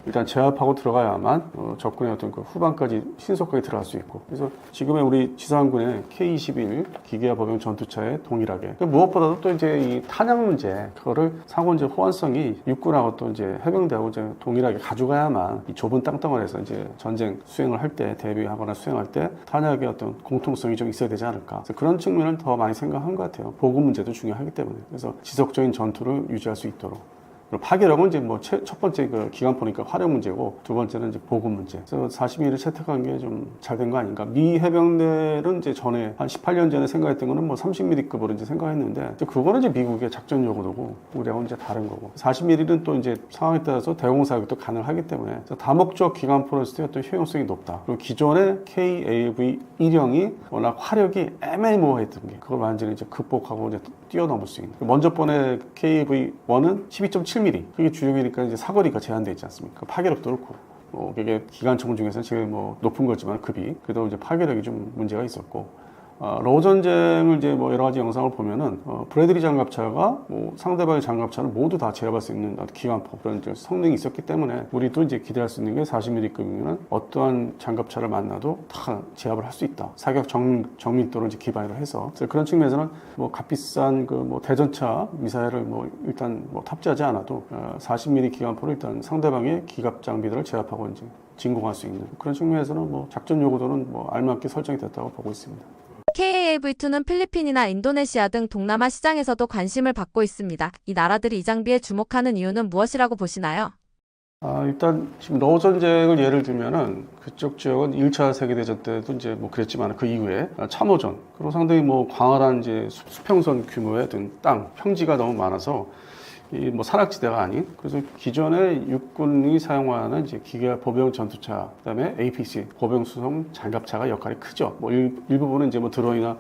일단 제압하고 들어가야만 적군의 어떤 그 후반까지 신속하게 들어갈 수 있고 그래서 지금의 우리 지상군의 K-21 기계화 보병 전투차에 동일하게 무엇보다도 또 이제 이 탄약 문제 그거를 상호 이제 호환성이 육군하고 또 이제 해병대하고 이제 동일하게 가져가야만 이 좁은 땅덩어리에서 이제 전쟁 수행을 할 때 대비하거나 수행할 때 탄약의 어떤 공통성이 좀 있어야 되지 않을까 그래서 그런 측면을 더 많이 생각한 것 같아요. 보급 문제도 중요하기 때문에 그래서 지속적인 전투를 유지할 수 있도록. 파괴력은 이제 뭐 첫 번째 그 기관포니까 화력 문제고 두 번째는 이제 보급 문제. 그래서 42를 채택한 게 좀 잘 된 거 아닌가. 미 해병대는 이제 전에 한 18년 전에 생각했던 거는 뭐 30mm급으로 이제 생각했는데 이제 그거는 이제 미국의 작전 요구도고 우리하고는 이제 다른 거고. 40mm는 또 이제 상황에 따라서 대공 사격도 가능하기 때문에 다목적 기관포로 했을 때 어떤 효용성이 높다. 그리고 기존의 KAV-1형이 워낙 화력이 애매모호했던 게 그걸 완전히 이제 극복하고 이제 뛰어넘을 수 있는. 먼저 번의 KAV-1은 12.7mm. 그게 주력이니까 이제 사거리가 제한되어 있지 않습니까? 파괴력도 그렇고. 그게 기관총 중에서 제일 뭐 높은 거지만 급이. 그래도 이제 파괴력이 좀 문제가 있었고. 러우 전쟁을 이제 뭐 여러 가지 영상을 보면은 브래들리 장갑차가 뭐 상대방의 장갑차를 모두 다 제압할 수 있는 기관포 그런 이제 성능이 있었기 때문에 우리도 이제 기대할 수 있는 게 40mm급이면 어떠한 장갑차를 만나도 다 제압을 할 수 있다. 사격 정밀도를 이제 기반으로 해서 그래서 그런 측면에서는 뭐 값비싼 그 뭐 대전차 미사일을 뭐 일단 뭐 탑재하지 않아도 40mm 기관포를 일단 상대방의 기갑 장비들을 제압하고 이제 진공할 수 있는 그런 측면에서는 뭐 작전 요구도는 뭐 알맞게 설정이 됐다고 보고 있습니다. KAV-2는 필리핀이나 인도네시아 등 동남아 시장에서도 관심을 받고 있습니다. 이 나라들이 이 장비에 주목하는 이유는 무엇이라고 보시나요? 일단 지금 러우 전쟁을 예를 들면은 그쪽 지역은 1차 세계대전 때도 이제 뭐 그랬지만 그 이후에 참호전 그리고 상당히 뭐 광활한 이제 수평선 규모의 땅 평지가 너무 많아서 이 뭐 산악지대가 아닌 그래서 기존의 육군이 사용하는 이제 기계화 보병 전투차 그다음에 APC 보병 수송 장갑차가 역할이 크죠. 뭐 일부분은 이제 뭐 드론이나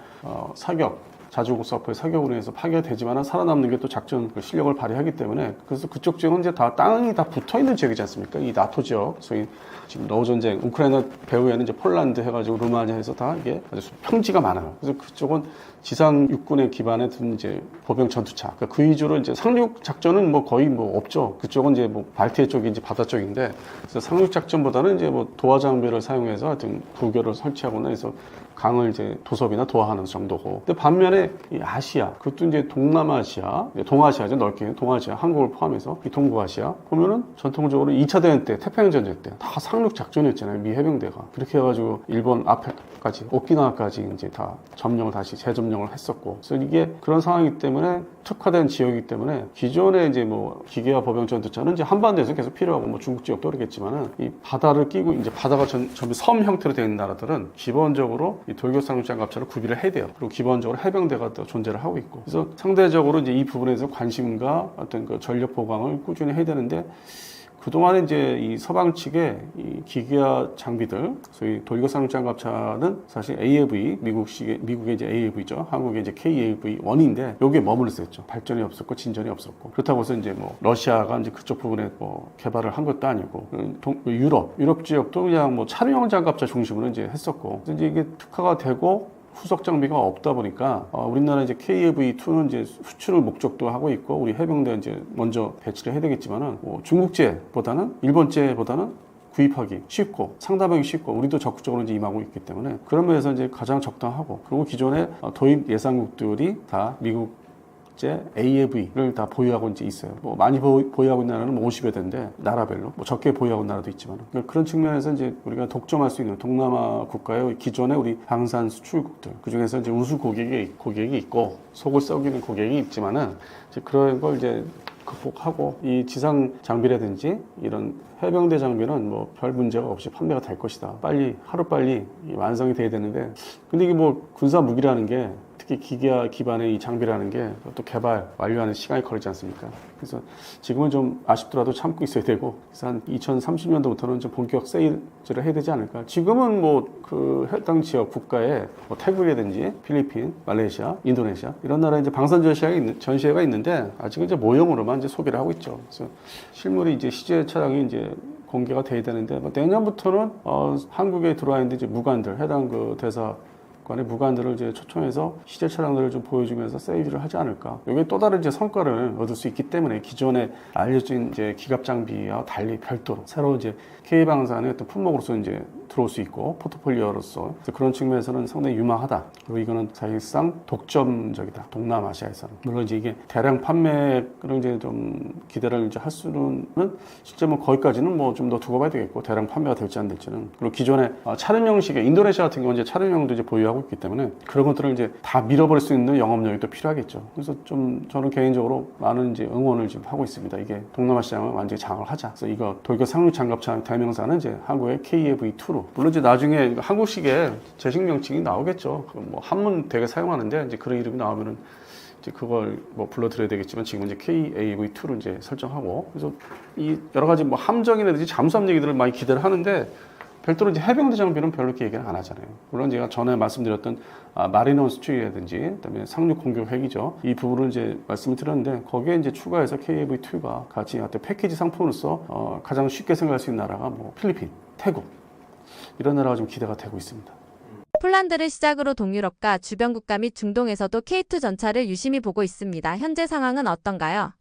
사격 자주국사포의 사격으로 해서 파괴되지만 살아남는 게 또 작전 실력을 발휘하기 때문에 그래서 그쪽 지역은 이제 다 땅이 다 붙어 있는 지역이지 않습니까? 이 나토 지역 소위 지금 러우 전쟁 우크라이나 배후에는 이제 폴란드 해가지고 루마니아 해서 다 이게 아주 평지가 많아요. 그래서 그쪽은 지상 육군의 기반에 둔 이제 보병 전투차 그러니까 그 위주로 이제 상륙 작전은 뭐 거의 뭐 없죠. 그쪽은 이제 뭐 발트해 쪽이 이제 바다 쪽인데 그래서 상륙 작전보다는 이제 뭐 도하 장비를 사용해서 하여튼 부교를 설치하거나 해서 강을 이제 도섭이나 도하하는 정도고. 근데 반면에 기존에 이 아시아, 그것도 이제 동남아시아, 동아시아죠, 넓게 동아시아, 한국을 포함해서 이 동부아시아 보면은 전통적으로 2차 대전 때, 태평양전쟁 때 다 상륙 작전이었잖아요, 미 해병대가. 그렇게 해가지고 일본 앞에까지, 오키나와까지 이제 다 점령을 다시 재점령을 했었고, 그래서 이게 그런 상황이기 때문에 특화된 지역이기 때문에 기존에 이제 뭐 기계화 보병 전투차는 이제 한반도에서 계속 필요하고 뭐 중국 지역도 그러겠지만은 이 바다를 끼고 이제 바다가 전부 섬 형태로 되어 있는 나라들은 기본적으로 이 돌격 상륙 장갑차를 구비를 해야 돼요. 그리고 기본적으로 해병대가 또 존재를 하고 있고, 그래서 상대적으로 이제 이 부분에서 관심과 어떤 그 전력 보강을 꾸준히 해야 되는데, 그동안에 이제 이 서방 측의 이 기계화 장비들, 소위 돌격 상륙 장갑차는 사실 AAV, 미국의 이제 AAV죠. 한국의 이제 KAV-1인데, 여기에 머물렀었죠. 발전이 없었고, 진전이 없었고. 그렇다고 해서 이제 뭐, 러시아가 이제 그쪽 부분에 뭐, 개발을 한 것도 아니고, 유럽 지역도 그냥 뭐, 차량용 장갑차 중심으로 이제 했었고, 그래서 이제 이게 특화가 되고, 후속 장비가 없다 보니까 우리나라 이제 KAV2는 이제 수출을 목적도 하고 있고, 우리 해병대 이제 먼저 배치를 해야 되겠지만은 중국제보다는 일본제보다는 구입하기 쉽고 상담하기 쉽고, 우리도 적극적으로 이제 임하고 있기 때문에 그런 면에서 이제 가장 적당하고, 그리고 기존의 도입 예상국들이 다 미국 AAV를 다 보유하고 이제 있어요. 뭐 많이 보유하고 있는 나라는 뭐 50여 대인데, 나라별로 뭐 적게 보유하고 있는 나라도 있지만, 그런 측면에서 이제 우리가 독점할 수 있는 동남아 국가의 기존의 우리 방산 수출국들, 그 중에서 이제 우수 고객이 있고 속을 썩이는 고객이 있지만은, 이제 그런 걸 이제 극복하고, 이 지상 장비라든지 이런 해병대 장비는 뭐 별 문제가 없이 판매가 될 것이다. 하루빨리 완성이 돼야 되는데, 근데 이게 뭐 군사 무기라는 게, 특히 기계화 기반의 이 장비라는 게 또 개발, 완료하는 시간이 걸리지 않습니까? 그래서 지금은 좀 아쉽더라도 참고 있어야 되고, 그래서 한 2030년도부터는 좀 본격 세일즈를 해야 되지 않을까. 지금은 뭐 그 해당 지역 국가에 뭐 태국이라든지 필리핀, 말레이시아, 인도네시아 이런 나라에 이제 방산 전시회가 있는데, 아직은 이제 모형으로만 이제 소개를 하고 있죠. 그래서 실물이 이제 시제 차량이 이제 공개가 돼야 되는데, 뭐 내년부터는 한국에 들어와 있는 이제 무관들, 해당 그 대사 관의 무관들을 이제 초청해서 시제 차량들을 좀 보여주면서 세일즈를 하지 않을까. 이게 또 다른 이제 성과를 얻을 수 있기 때문에, 기존에 알려진 이제 기갑 장비와 달리 별도로 새로 이제 K방산의 어떤 품목으로서 이제 들어올 수 있고, 포트폴리오로서 그런 측면에서는 상당히 유망하다. 그리고 이거는 사실상 독점적이다, 동남아시아에서는. 물론 이제 이게 대량 판매를 이제 좀 기대를 이제 할 수는, 실제 뭐 거기까지는 뭐 좀 더 두고 봐야 되겠고, 대량 판매가 될지 안 될지는. 그리고 기존에 차량 형식의 인도네시아 같은 경우는 이제 차량형도 이제 보유하고 있기 때문에, 그런 것들을 이제 다 밀어버릴 수 있는 영업력이 또 필요하겠죠. 그래서 좀 저는 개인적으로 많은 이제 응원을 지금 하고 있습니다. 이게 동남아 시장을 완전히 장악을 하자. 그래서 이거 돌격 상륙 장갑차 대명사는 이제 한국의 KAV2로, 물론 이제 나중에 한국식의 제식 명칭이 나오겠죠. 뭐 한문 되게 사용하는데, 이제 그런 이름이 나오면은 이제 그걸 뭐 불러드려야 되겠지만, 지금은 이제 KAV2로 이제 설정하고, 그래서 이 여러 가지 뭐 함정이라든지 잠수함 얘기들을 많이 기대를 하는데, 별도로 이제 해병대 장비는 별로 이렇게 얘기는 안 하잖아요. 물론 제가 전에 말씀드렸던 마리너 수출이라든지, 그다음에 상륙 공격 핵이죠. 이 부분을 이제 말씀을 드렸는데, 거기에 이제 추가해서 KAV2가 같이 어떤 패키지 상품으로서 가장 쉽게 생각할 수 있는 나라가 뭐 필리핀, 태국 이런 나라가 좀 기대가 되고 있습니다. 폴란드를 시작으로 동유럽과 주변 국가 및 중동에서도 K2 전차를 유심히 보고 있습니다. 현재 상황은 어떤가요?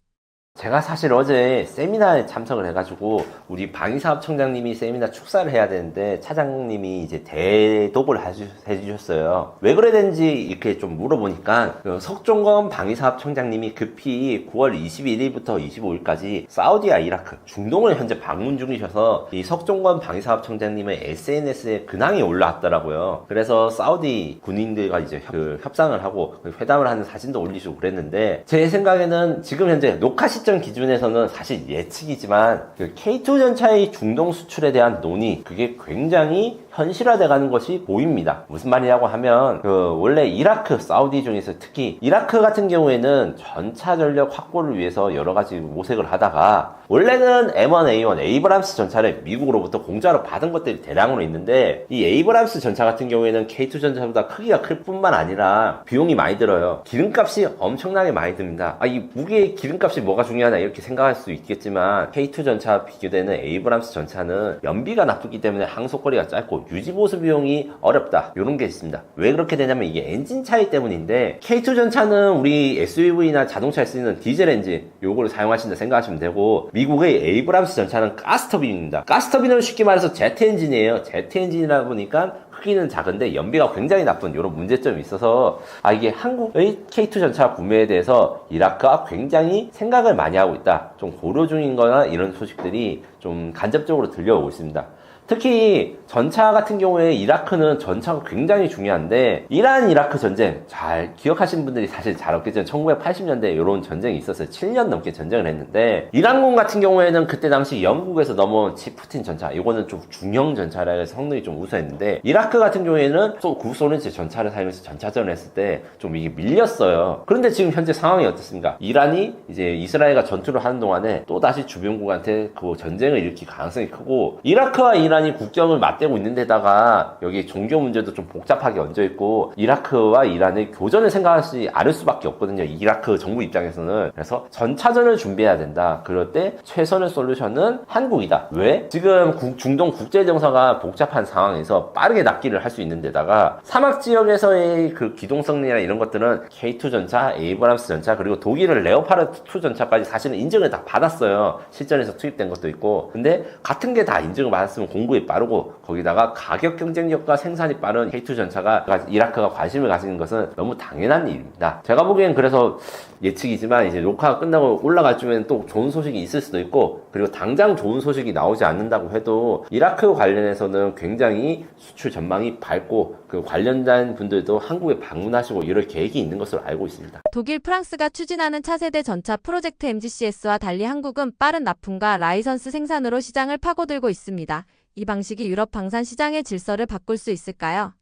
제가 사실 어제 세미나에 참석을 해가지고 우리 방위사업청장님이 세미나 축사를 해야 되는데 차장님이 이제 대독을 해주셨어요. 왜 그래야 되는지 이렇게 좀 물어보니까 그 석종건 방위사업청장님이 급히 9월 21일부터 25일까지 사우디와 이라크, 중동을 현재 방문 중이셔서 이 석종건 방위사업청장님의 SNS에 근황이 올라왔더라고요. 그래서 사우디 군인들과 이제 협상을 하고 회담을 하는 사진도 올리시고 그랬는데, 제 생각에는 지금 현재 녹화 시점 기준에서는 사실 예측이지만 그 K2 전차의 중동 수출에 대한 논의, 그게 굉장히 현실화돼가는 것이 보입니다. 무슨 말이냐고 하면 원래 이라크, 사우디 중에서 특히 이라크 같은 경우에는 전차 전력 확보를 위해서 여러 가지 모색을 하다가, 원래는 M1A1 에이브람스 전차를 미국으로부터 공짜로 받은 것들이 대량으로 있는데, 이 에이브람스 전차 같은 경우에는 K2 전차보다 크기가 클 뿐만 아니라 비용이 많이 들어요. 기름값이 엄청나게 많이 듭니다. 이 무기의 기름값이 뭐가 중요하냐 이렇게 생각할 수 있겠지만, K2 전차와 비교되는 에이브람스 전차는 연비가 나쁘기 때문에 항속거리가 짧고 좀 유지 보수 비용이 어렵다 이런 게 있습니다. 왜 그렇게 되냐면 이게 엔진 차이 때문인데 K2 전차는 우리 SUV나 자동차에 쓰이는 디젤 엔진 요거를 사용하신다 생각하시면 되고 미국의 에이브람스 전차는 가스터빈입니다. 가스터빈은 쉽게 말해서 제트 엔진이에요. 제트 엔진이라 보니까 크기는 작은데 연비가 굉장히 나쁜 이런 문제점이 있어서 이게 한국의 K2 전차 구매에 대해서 이라크가 굉장히 생각을 많이 하고 있다. 좀 고려 중인 거나 이런 소식들이 좀 간접적으로 들려오고 있습니다. 특히 전차 같은 경우에 이라크는 전차가 굉장히 중요한데 이란 이라크 전쟁 잘 기억하시는 분들이 사실 잘 없겠죠. 1980년대에 이런 전쟁이 있었어요. 7년 넘게 전쟁을 했는데 이란군 같은 경우에는 그때 당시 영국에서 넘어온 치프틴 전차 이거는 좀 중형 전차라 해서 성능이 좀 우수했는데 이라크 같은 경우에는 구소련제 전차를 사용해서 전차전을 했을 때 좀 이게 밀렸어요. 그런데 지금 현재 상황이 어떻습니까? 이란이 이제 이스라엘과 전투를 하는 동안에 또 다시 주변국한테 그 전쟁을 일으킬 가능성이 크고 이라크와 이란이 국경을 맞대고 있는 데다가 여기 종교 문제도 좀 복잡하게 얹어 있고 이라크와 이란의 교전을 생각하지 않을 수밖에 없거든요. 이라크 정부 입장에서는. 그래서 전차전을 준비해야 된다. 그럴 때 최선의 솔루션은 한국이다. 왜? 지금 중동 국제 정서가 복잡한 상황에서 빠르게 납기를 할 수 있는 데다가 사막 지역에서의 그 기동성이나 이런 것들은 K2 전차, 에이브람스 전차 그리고 독일은 레오파르트 2 전차까지 사실은 인증을 다 받았어요. 실전에서 투입된 것도 있고. 근데 같은 게 다 인증을 받았으면 공급이 빠르고 거기다가 가격 경쟁력과 생산이 빠른 K2 전차가 이라크가 관심을 가지는 것은 너무 당연한 일입니다. 제가 보기엔 그래서 예측이지만 이제 녹화가 끝나고 올라갈 쯤에는 또 좋은 소식이 있을 수도 있고 그리고 당장 좋은 소식이 나오지 않는다고 해도 이라크 관련해서는 굉장히 수출 전망이 밝고 그 관련된 분들도 한국에 방문하시고 이럴 계획이 있는 것으로 알고 있습니다. 독일, 프랑스가 추진하는 차세대 전차 프로젝트 MGCS와 달리 한국은 빠른 납품과 라이선스 생산으로 시장을 파고들고 있습니다. 이 방식이 유럽 방산 시장의 질서를 바꿀 수 있을까요?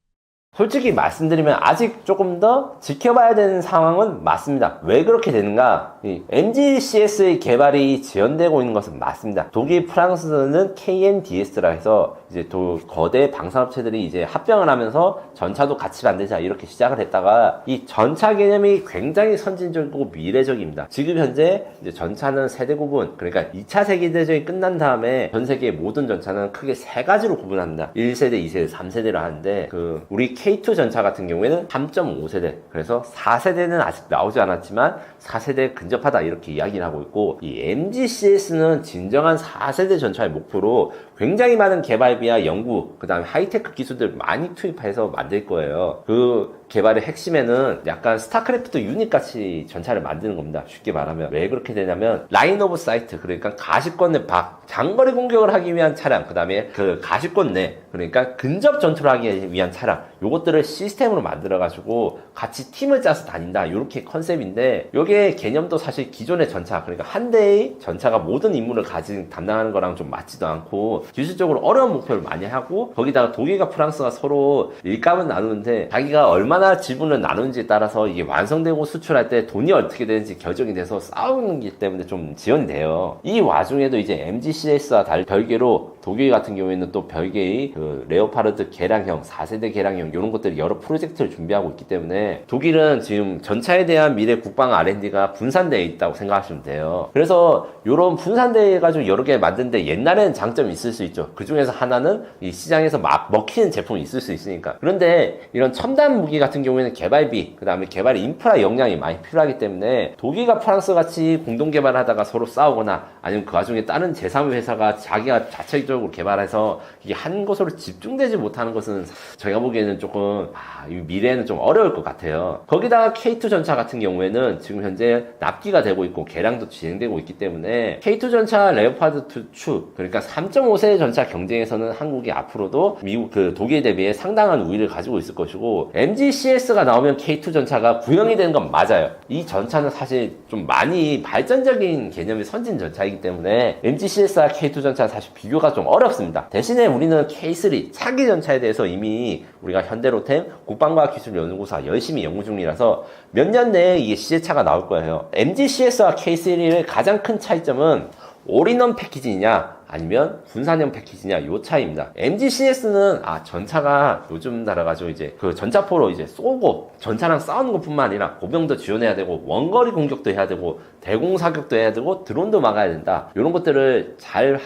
솔직히 말씀드리면 아직 조금 더 지켜봐야 되는 상황은 맞습니다. 왜 그렇게 되는가? 이 MGCS의 개발이 지연되고 있는 것은 맞습니다. 독일, 프랑스는 KNDS라 해서 이제 거대 방산업체들이 이제 합병을 하면서 전차도 같이 만들자 이렇게 시작을 했다가 이 전차 개념이 굉장히 선진적이고 미래적입니다. 지금 현재 이제 전차는 세대 구분, 그러니까 2차 세계대전이 끝난 다음에 전 세계의 모든 전차는 크게 세 가지로 구분합니다. 1세대, 2세대, 3세대로 하는데 우리 K2 전차 같은 경우에는 3.5세대, 그래서 4세대는 아직 나오지 않았지만 4세대에 근접하다 이렇게 이야기를 하고 있고 이 MGCS는 진정한 4세대 전차의 목표로 굉장히 많은 개발비와 연구, 그 다음에 하이테크 기술들 많이 투입해서 만들 거예요. 그 개발의 핵심에는 약간 스타크래프트 유닛같이 전차를 만드는 겁니다. 쉽게 말하면. 왜 그렇게 되냐면 라인 오브 사이트, 그러니까 가시권 내 밖, 장거리 공격을 하기 위한 차량, 그 다음에 그 가시권 내, 그러니까 근접 전투를 하기 위한 차량, 요것들을 시스템으로 만들어가지고 같이 팀을 짜서 다닌다, 요렇게 컨셉인데 요게 개념도 사실 기존의 전차, 그러니까 한 대의 전차가 모든 임무를 담당하는 거랑 좀 맞지도 않고 기술적으로 어려운 목표를 많이 하고 거기다가 독일과 프랑스가 서로 일감은 나누는데 자기가 얼마나 지분을 나누는지에 따라서 이게 완성되고 수출할 때 돈이 어떻게 되는지 결정이 돼서 싸우는 기 때문에 좀 지연이 돼요. 이 와중에도 이제 MGCS와 별개로 독일 같은 경우에는 또 별개의 그 레오파르트 개량형, 4세대 개량형 이런 것들 여러 프로젝트를 준비하고 있기 때문에 독일은 지금 전차에 대한 미래 국방 R&D가 분산되어 있다고 생각하시면 돼요. 그래서 이런 분산되어 가지고 여러 개 만드는데 옛날에는 장점이 있을 수 있죠. 그 중에서 하나는 이 시장에서 막 먹히는 제품이 있을 수 있으니까. 그런데 이런 첨단 무기 같은 경우에는 개발비, 그 다음에 개발 인프라 역량이 많이 필요하기 때문에 독일과 프랑스 같이 공동 개발하다가 서로 싸우거나 아니면 그 와중에 다른 제3의 회사가 자기가 자체적으로 개발해서 이게 한 곳으로 집중되지 못하는 것은 저희가 보기에는 조금 이 미래에는 좀 어려울 것 같아요. 거기다가 K2 전차 같은 경우에는 지금 현재 납기가 되고 있고 개량도 진행되고 있기 때문에 K2 전차 레오파르트 2, 그러니까 3.5세대 전차 경쟁에서는 한국이 앞으로도 미국 독일 대비해 상당한 우위를 가지고 있을 것이고 MGCS가 나오면 K2 전차가 구형이 되는 건 맞아요. 이 전차는 사실 좀 많이 발전적인 개념의 선진 전차이기 때문에 MGCS와 K2 전차 사실 비교가 좀 어렵습니다. 대신에 우리는 K3 차기 전차에 대해서 이미 우리가 현대로템 국방과학기술연구소가 열심히 연구 중이라서 몇 년 내에 이게 시제차가 나올 거예요. MGCS와 K3의 가장 큰 차이점은 올인원 패키지냐 아니면 군사형 패키지냐 요 차이입니다. MGCS는 전차가 요즘 날아가지고 이제 그 전차포로 이제 쏘고 전차랑 싸우는 것뿐만 아니라 고병도 지원해야 되고 원거리 공격도 해야 되고 대공 사격도 해야 되고 드론도 막아야 된다. 이런 것들을 잘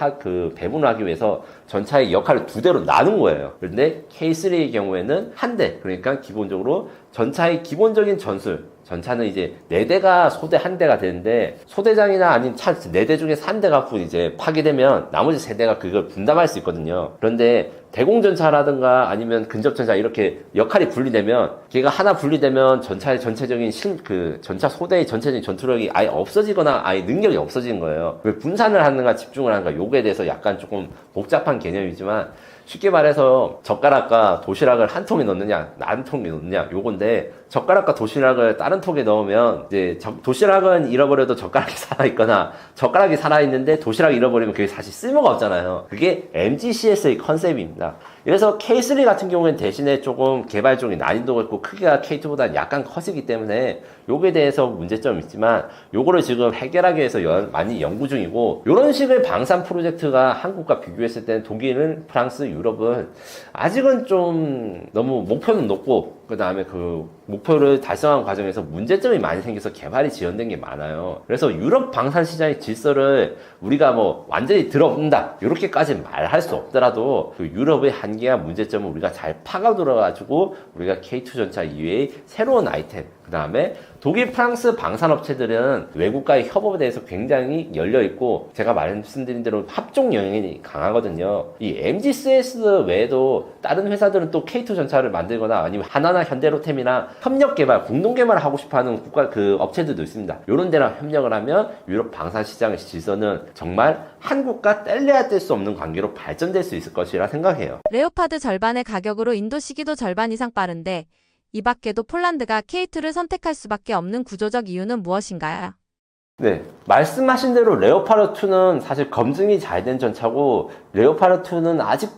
배분하기 위해서 전차의 역할을 두 대로 나눈 거예요. 그런데 K3의 경우에는 한 대, 그러니까 기본적으로 전차의 기본적인 전술, 전차는 이제 4대가 소대 한 대가 되는데 소대장이나 아닌 차 4대 중에서 한 대 갖고 이제 파괴되면 나머지 3대가 그걸 분담할 수 있거든요. 그런데 대공전차라든가 아니면 근접전차 이렇게 역할이 분리되면 걔가 하나 분리되면 전차의 전체적인 전차 소대의 전체적인 전투력이 아예 없어지거나 아예 능력이 없어지는 거예요. 왜 분산을 하는가 집중을 하는가 요거에 대해서 약간 조금 복잡한 개념이지만 쉽게 말해서 젓가락과 도시락을 한 통에 넣느냐 한 통에 넣느냐 요건데 젓가락과 도시락을 다른 통에 넣으면 이제 도시락은 잃어버려도 젓가락이 살아있거나 젓가락이 살아있는데 도시락이 잃어버리면 그게 사실 쓸모가 없잖아요. 그게 MGCS의 컨셉입니다. 그래서 K3 같은 경우에는 대신에 조금 개발 쪽이 난이도가 있고 크기가 K2보다 약간 커지기 때문에 요거에 대해서 문제점이 있지만 요거를 지금 해결하기 위해서 많이 연구 중이고 요런 식의 방산 프로젝트가 한국과 비교했을 때는 독일은 프랑스, 유럽은 아직은 좀 너무 목표는 높고 그 다음에 그 목표를 달성하는 과정에서 문제점이 많이 생겨서 개발이 지연된 게 많아요. 그래서 유럽 방산 시장의 질서를 우리가 뭐 완전히 들어본다 이렇게까지 말할 수 없더라도 그 유럽의 한계와 문제점을 우리가 잘 파고들어가지고 우리가 K2 전차 이외의 새로운 아이템 그 다음에 독일, 프랑스 방산업체들은 외국과의 협업에 대해서 굉장히 열려있고 제가 말씀드린 대로 합종 영역이 강하거든요. 이 MGCS 외에도 다른 회사들은 또 K2 전차를 만들거나 아니면 하나나 현대로템이나 협력 개발, 공동 개발을 하고 싶어하는 업체들도 있습니다. 이런 데랑 협력을 하면 유럽 방산 시장의 질서는 정말 한국과 뗄래야 뗄 수 없는 관계로 발전될 수 있을 것이라 생각해요. 레오파드 절반의 가격으로 인도 시기도 절반 이상 빠른데 이 밖에도 폴란드가 K2를 선택할 수밖에 없는 구조적 이유는 무엇인가요? 네, 말씀하신 대로 레오파드2는 사실 검증이 잘 된 전차고 레오파드2는 아직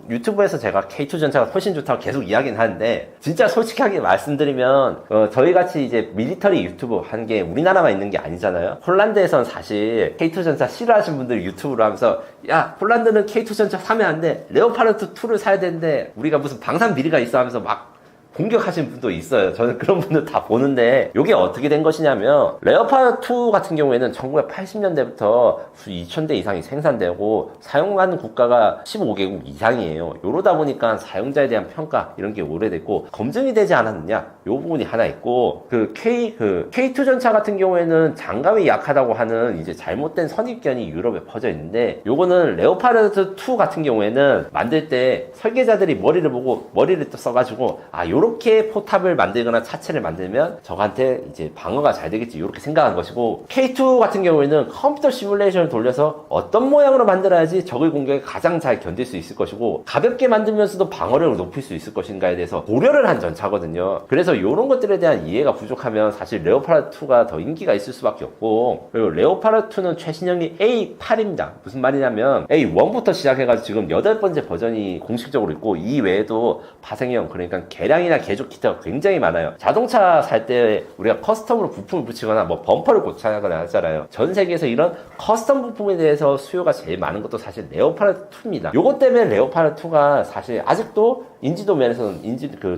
유튜브에서 제가 K2 전차가 훨씬 좋다고 계속 이야기는 하는데 진짜 솔직하게 말씀드리면 저희같이 이제 밀리터리 유튜브 한 게 우리나라만 있는 게 아니잖아요. 폴란드에선 사실 K2 전차 싫어하시는 분들이 유튜브로 하면서 야 폴란드는 K2 전차 사면 안 돼 레오파드2를 사야 되는데 우리가 무슨 방산 비리가 있어 하면서 막 공격하신 분도 있어요. 저는 그런 분들 다 보는데 이게 어떻게 된 것이냐면 레오파드2 같은 경우에는 1980년대부터 2000대 이상이 생산되고 사용하는 국가가 15개국 이상이에요. 이러다 보니까 사용자에 대한 평가 이런 게 오래됐고 검증이 되지 않았느냐 이 부분이 하나 있고 K2 전차 같은 경우에는 장갑이 약하다고 하는 이제 잘못된 선입견이 유럽에 퍼져 있는데 요거는 레오파드2 같은 경우에는 만들 때 설계자들이 머리를 보고 머리를 또 써가지고 요렇게 포탑을 만들거나 차체를 만들면 저한테 이제 방어가 잘 되겠지 이렇게 생각한 것이고 K2 같은 경우에는 컴퓨터 시뮬레이션을 돌려서 어떤 모양으로 만들어야지 적의 공격에 가장 잘 견딜 수 있을 것이고 가볍게 만들면서도 방어력을 높일 수 있을 것인가에 대해서 고려를 한 전차거든요. 그래서 이런 것들에 대한 이해가 부족하면 사실 레오파드2가 더 인기가 있을 수밖에 없고 그리고 레오파드2는 최신형이 A8입니다. 무슨 말이냐면 A1부터 시작해가지고 지금 8번째 버전이 공식적으로 있고 이 외에도 파생형 그러니까 개량이나 개조 키트가 굉장히 많아요. 자동차 살 때 우리가 커스텀으로 부품을 붙이거나 뭐 범퍼를 고쳐야거나 하잖아요. 전 세계에서 이런 커스텀 부품에 대해서 수요가 제일 많은 것도 사실 레오파드2입니다. 요것 때문에 레오파드2가 사실 아직도 인지도 면에서는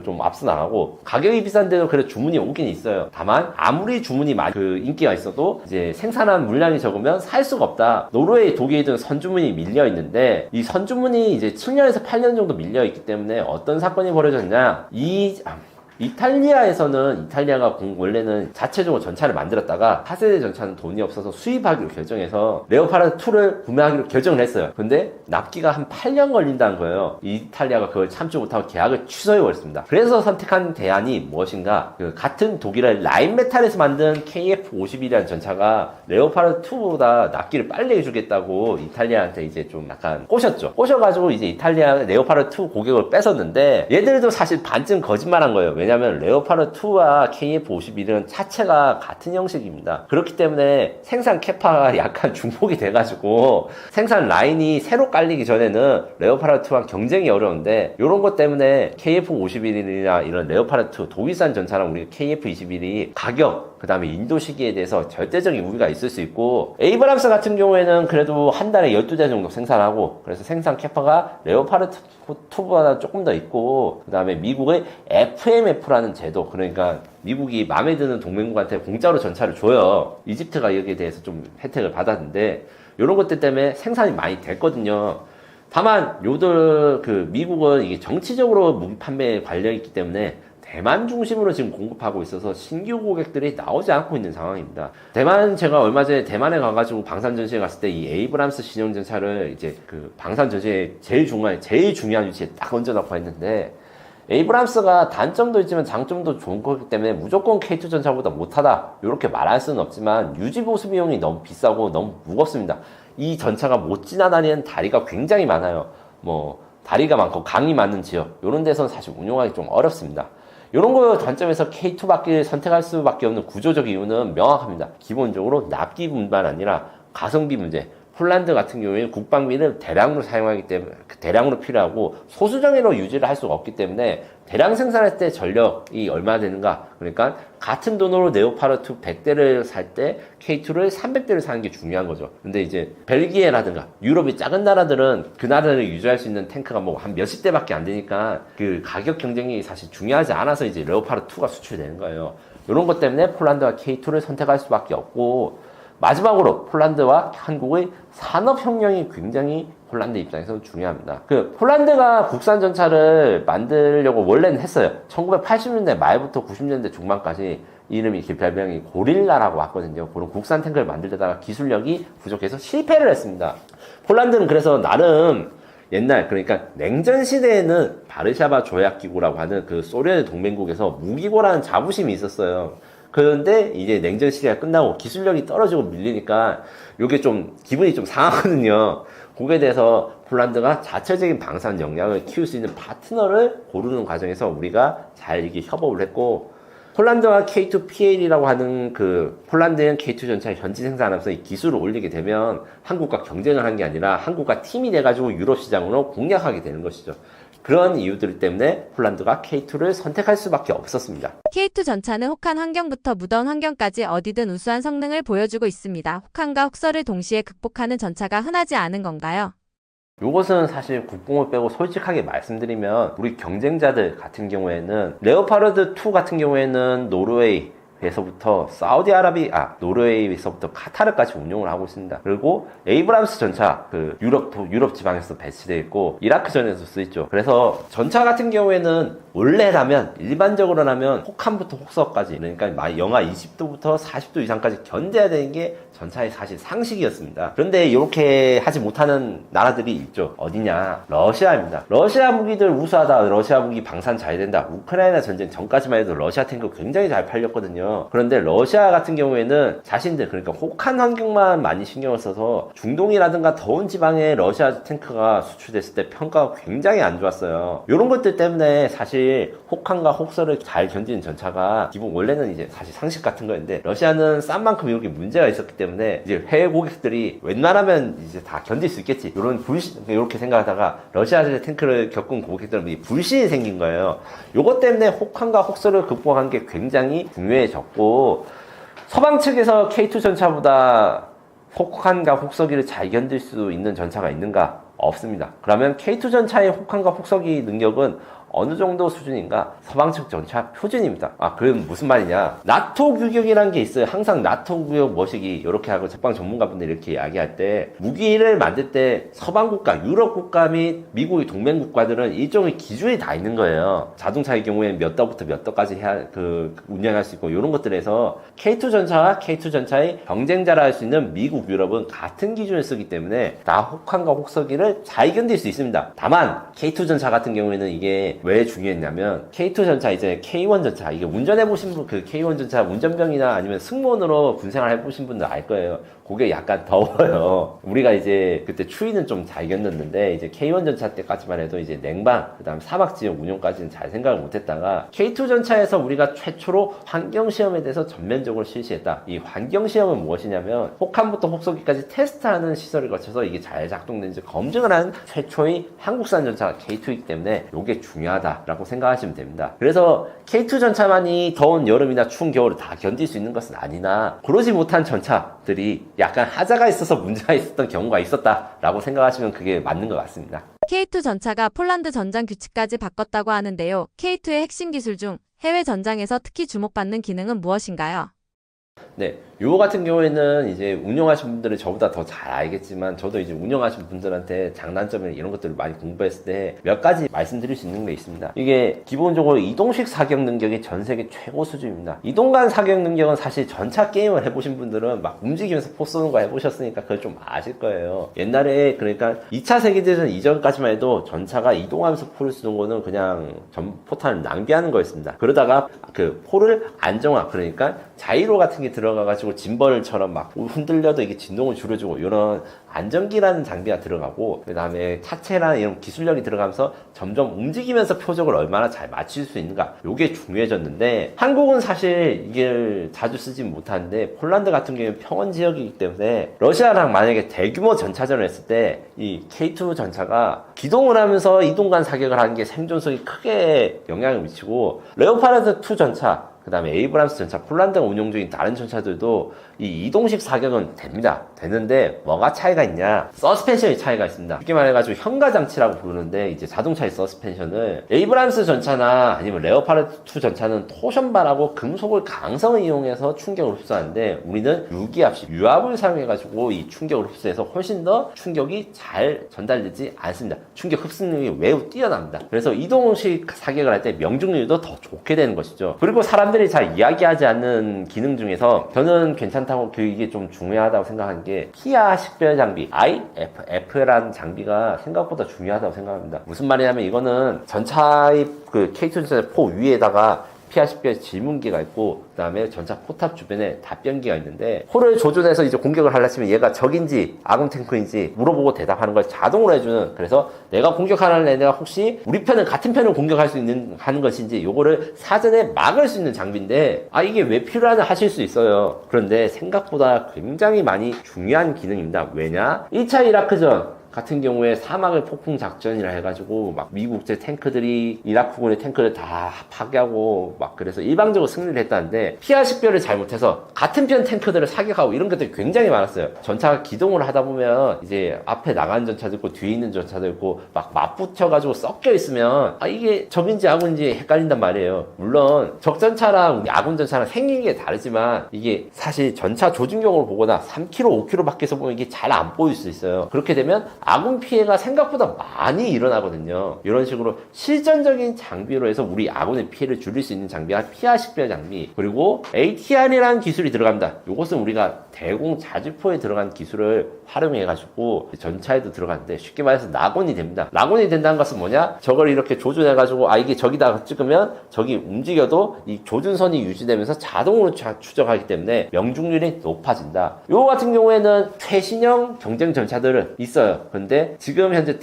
좀 앞서 나가고 가격이 비싼데도 그래 주문이 오긴 있어요. 다만 아무리 주문이 인기가 있어도 이제 생산한 물량이 적으면 살 수가 없다. 노르웨이, 독일 등 선주문이 밀려 있는데 이 선주문이 이제 7년에서 8년 정도 밀려 있기 때문에 어떤 사건이 벌어졌냐 이탈리아가 원래는 자체적으로 전차를 만들었다가 4세대 전차는 돈이 없어서 수입하기로 결정해서 레오파드2를 구매하기로 결정을 했어요. 근데 납기가 한 8년 걸린다는 거예요. 이탈리아가 그걸 참지 못하고 계약을 취소해버렸습니다. 그래서 선택한 대안이 무엇인가? 같은 독일의 라인메탈에서 만든 KF-51이라는 전차가 레오파드2보다 납기를 빨리 해주겠다고 이탈리아한테 이제 좀 약간 꼬셔가지고 이제 이탈리아 레오파드2 고객을 뺏었는데 얘들도 사실 반쯤 거짓말한 거예요. 왜냐면 레오파드2와 KF-51은 차체가 같은 형식입니다. 그렇기 때문에 생산 캐파가 약간 중복이 돼가지고 생산 라인이 새로 깔리기 전에는 레오파드2와 경쟁이 어려운데 이런 것 때문에 KF-51이나 이런 레오파드2 독일산 전차랑 우리 KF-21이 가격 그 다음에 인도 시기에 대해서 절대적인 우위가 있을 수 있고, 에이브람스 같은 경우에는 그래도 한 달에 12대 정도 생산하고, 그래서 생산 캐파가 레오파르트 2보다 조금 더 있고, 그 다음에 미국의 FMF라는 제도, 그러니까 미국이 마음에 드는 동맹국한테 공짜로 전차를 줘요. 이집트가 여기에 대해서 좀 혜택을 받았는데, 이런 것들 때문에 생산이 많이 됐거든요. 다만 요들 미국은 이게 정치적으로 무기 판매에 관련 있기 때문에 대만 중심으로 지금 공급하고 있어서 신규 고객들이 나오지 않고 있는 상황입니다. 대만, 제가 얼마 전에 대만에 가가지고 방산 전시회 갔을 때 이 에이브람스 신형 전차를 이제 방산 전시회 제일 중요한 위치에 딱 얹어놓고 했는데, 에이브람스가 단점도 있지만 장점도 좋은 거기 때문에 무조건 K2 전차보다 못하다 이렇게 말할 수는 없지만, 유지보수 비용이 너무 비싸고 너무 무겁습니다. 이 전차가 못 지나다니는 다리가 굉장히 많아요. 다리가 많고 강이 많은 지역, 이런 데서는 사실 운용하기 좀 어렵습니다. 이런 거 관점에서 K2밖에 선택할 수밖에 없는 구조적 이유는 명확합니다. 기본적으로 납기뿐만 아니라 가성비 문제. 폴란드 같은 경우에는 국방비를 대량으로 사용하기 때문에, 대량으로 필요하고 소수정예로 유지를 할 수가 없기 때문에 대량 생산할 때 전력이 얼마나 되는가, 그러니까 같은 돈으로 네오파르트 100대를 살 때 K2를 300대를 사는 게 중요한 거죠. 근데 이제 벨기에라든가 유럽의 작은 나라들은 그 나라를 유지할 수 있는 탱크가 한 몇십 대밖에 안 되니까 그 가격 경쟁이 사실 중요하지 않아서 이제 레오파르트 2가 수출되는 거예요. 이런 것 때문에 폴란드와 K2를 선택할 수밖에 없고, 마지막으로 폴란드와 한국의 산업혁명이 굉장히 폴란드 입장에서는 중요합니다. 폴란드가 국산 전차를 만들려고 원래는 했어요. 1980년대 말부터 90년대 중반까지 이름이 이렇게 별명이 고릴라라고 왔거든요. 그런 국산 탱크를 만들다가 기술력이 부족해서 실패를 했습니다. 폴란드는 그래서 나름 옛날, 그러니까 냉전 시대에는 바르샤바 조약기구라고 하는 소련의 동맹국에서 무기고라는 자부심이 있었어요. 그런데 이제 냉전 시대가 끝나고 기술력이 떨어지고 밀리니까 이게 좀 기분이 좀 상하거든요. 거기에 대해서 폴란드가 자체적인 방산 역량을 키울 수 있는 파트너를 고르는 과정에서 우리가 잘 이게 협업을 했고, 폴란드와 K2PL이라고 하는 폴란드는 K2 전차의 현지 생산하면서 이 기술을 올리게 되면 한국과 경쟁을 한 게 아니라 한국과 팀이 돼가지고 유럽 시장으로 공략하게 되는 것이죠. 그런 이유들 때문에 폴란드가 K2를 선택할 수밖에 없었습니다. K2 전차는 혹한 환경부터 무더운 환경까지 어디든 우수한 성능을 보여주고 있습니다. 혹한과 혹서를 동시에 극복하는 전차가 흔하지 않은 건가요? 이것은 사실 국뽕을 빼고 솔직하게 말씀드리면, 우리 경쟁자들 같은 경우에는 레오파르드 2 같은 경우에는 노르웨이에서부터 노르웨이에서부터 카타르까지 운용을 하고 있습니다. 그리고 에이브람스 전차 유럽 지방에서 배치되어 있고 이라크전에서 쓰였죠. 그래서 전차 같은 경우에는 일반적으로라면 혹한부터 혹서까지, 그러니까 영하 20도부터 40도 이상까지 견뎌야 되는 게 전차의 사실 상식이었습니다. 그런데 이렇게 하지 못하는 나라들이 있죠. 어디냐? 러시아입니다. 러시아 무기들 우수하다. 러시아 무기 방산 잘 된다. 우크라이나 전쟁 전까지만 해도 러시아 탱크 굉장히 잘 팔렸거든요. 그런데 러시아 같은 경우에는 자신들, 그러니까 혹한 환경만 많이 신경을 써서 중동이라든가 더운 지방에 러시아 탱크가 수출됐을 때 평가가 굉장히 안 좋았어요. 이런 것들 때문에 사실 혹한과 혹서를 잘 견디는 전차가 기본 원래는 이제 사실 상식 같은 거였는데, 러시아는 싼 만큼 이렇게 문제가 있었기 때문에 이제 해외 고객들이 웬만하면 이제 다 견딜 수 있겠지, 이렇게 생각하다가 러시아 탱크를 겪은 고객들은 불신이 생긴 거예요. 요것 때문에 혹한과 혹서를 극복한 게 굉장히 중요해졌고, 서방 측에서 K2 전차보다 혹한과 혹서기를 잘 견딜 수 있는 전차가 있는가? 없습니다. 그러면 K2 전차의 혹한과 혹서기 능력은 어느 정도 수준인가? 서방 측 전차 표준입니다. 그럼 무슨 말이냐? 나토 규격이라는 게 있어요. 항상 나토 규격 뭐시기 이렇게 하고 국방 전문가분들이 이렇게 이야기할 때, 무기를 만들 때 서방 국가, 유럽 국가 및 미국의 동맹 국가들은 일종의 기준이 다 있는 거예요. 자동차의 경우에는 몇 도부터 몇 도까지 운영할 수 있고, 이런 것들에서 K2 전차와 K2 전차의 경쟁자라 할 수 있는 미국, 유럽은 같은 기준을 쓰기 때문에 다 혹한과 혹서기를 잘 견딜 수 있습니다. 다만 K2 전차 같은 경우에는 이게 왜 중요했냐면, K2 전차 이제 K1 전차, 이게 운전해보신 분, K1 전차 운전병이나 아니면 승무원으로 군생활 해보신 분들 알 거예요. 그게 약간 더워요. 우리가 이제 그때 추위는 좀 잘 견뎠는데, 이제 K1 전차 때까지만 해도 이제 냉방, 그 다음 사막 지역 운용까지는 잘 생각을 못했다가 K2 전차에서 우리가 최초로 환경시험에 대해서 전면적으로 실시했다. 이 환경시험은 무엇이냐면, 혹한부터 혹서기까지 테스트하는 시설을 거쳐서 이게 잘 작동되는지 검증을 하는 최초의 한국산 전차가 K2이기 때문에 이게 중요합니다. 중요하다라고 생각하시면 됩니다. 그래서 K2 전차만이 더운 여름이나 추운 겨울을 다 견딜 수 있는 것은 아니나 그러지 못한 전차들이 약간 하자가 있어서 문제가 있었던 경우가 있었다라고 생각하시면 그게 맞는 것 같습니다. K2 전차가 폴란드 전장 규칙까지 바꿨다고 하는데요. K2의 핵심 기술 중 해외 전장에서 특히 주목받는 기능은 무엇인가요? 네, 요거 같은 경우에는 이제 운영하신 분들은 저보다 더 잘 알겠지만 저도 이제 운영하신 분들한테 장단점이나 이런 것들을 많이 공부했을 때 몇 가지 말씀드릴 수 있는 게 있습니다. 이게 기본적으로 이동식 사격 능력이 전 세계 최고 수준입니다. 이동간 사격 능력은 사실 전차 게임을 해보신 분들은 막 움직이면서 포 쏘는 거 해보셨으니까 그걸 좀 아실 거예요. 옛날에 그러니까 2차 세계대전 이전까지만 해도 전차가 이동하면서 포를 쏘는 거는 그냥 포탄을 낭비하는 거였습니다. 그러다가 그 포를 안정화, 그러니까 자이로 같은 게 들어가가지고 짐벌처럼 막 흔들려도 이게 진동을 줄여주고 이런 안정기라는 장비가 들어가고, 그 다음에 차체라는 이런 기술력이 들어가면서 점점 움직이면서 표적을 얼마나 잘 맞출 수 있는가, 요게 중요해졌는데, 한국은 사실 이걸 자주 쓰지 못하는데 폴란드 같은 경우는 평원 지역이기 때문에 러시아랑 만약에 대규모 전차전을 했을 때 이 K2 전차가 기동을 하면서 이동간 사격을 하는 게 생존성이 크게 영향을 미치고, 레오파르트 2 전차, 그 다음에 에이브람스 전차, 폴란드가 운용 중인 다른 전차들도 이 이동식 사격은 됩니다. 되는데 뭐가 차이가 있냐? 서스펜션의 차이가 있습니다. 쉽게 말해가지고 현가장치라고 부르는데, 이제 자동차의 서스펜션을 에이브람스 전차나 아니면 레오파르트 2 전차는 토션발하고 금속을 강성을 이용해서 충격을 흡수하는데, 우리는 유기압식, 유압을 사용해가지고 이 충격을 흡수해서 훨씬 더 충격이 잘 전달되지 않습니다. 충격 흡수능력이 매우 뛰어납니다. 그래서 이동식 사격을 할 때 명중률도 더 좋게 되는 것이죠. 그리고 사람들이 잘 이야기하지 않는 기능 중에서 저는 괜찮다고, 이게 좀 중요하다고 생각하는 게 피아 식별 장비 IFF라는 장비가 생각보다 중요하다고 생각합니다. 무슨 말이냐면, 이거는 전차의 그 K2 전차 포 위에다가 피아 식별 질문기가 있고, 그 다음에 전차 포탑 주변에 답변기가 있는데, 포를 조준해서 이제 공격을 하려면 얘가 적인지 아군 탱크인지 물어보고 대답하는 걸 자동으로 해주는, 그래서 내가 공격하는 애가 혹시 우리 편은 같은 편을 공격할 수 있는 하는 것인지 요거를 사전에 막을 수 있는 장비인데, 이게 왜 필요하냐 하실 수 있어요. 그런데 생각보다 굉장히 많이 중요한 기능입니다. 왜냐? 1차 이라크전 같은 경우에 사막의 폭풍 작전이라 해가지고 막 미국제 탱크들이 이라크군의 탱크를 다 파괴하고 막, 그래서 일방적으로 승리를 했다는데, 피아 식별을 잘못해서 같은 편 탱크들을 사격하고 이런 것들이 굉장히 많았어요. 전차가 기동을 하다 보면 이제 앞에 나가는 전차도 있고 뒤에 있는 전차도 있고 막 맞붙여가지고 섞여 있으면 이게 적인지 아군인지 헷갈린단 말이에요. 물론 적전차랑 우리 아군 전차랑 생긴 게 다르지만, 이게 사실 전차 조준경으로 보거나 3km, 5km 밖에서 보면 이게 잘 안 보일 수 있어요. 그렇게 되면 아군 피해가 생각보다 많이 일어나거든요. 이런 식으로 실전적인 장비로 해서 우리 아군의 피해를 줄일 수 있는 장비가 피아 식별 장비, 그리고 ATR이라는 기술이 들어갑니다. 이것은 우리가 대공 자주포에 들어간 기술을 활용해가지고 전차에도 들어가는데, 쉽게 말해서 낙원이 됩니다. 낙원이 된다는 것은 뭐냐? 저걸 이렇게 조준해가지고 이게 저기다가 찍으면 저기 움직여도 이 조준선이 유지되면서 자동으로 추적하기 때문에 명중률이 높아진다. 요거 같은 경우에는 최신형 경쟁 전차들은 있어요. 근데 지금 현재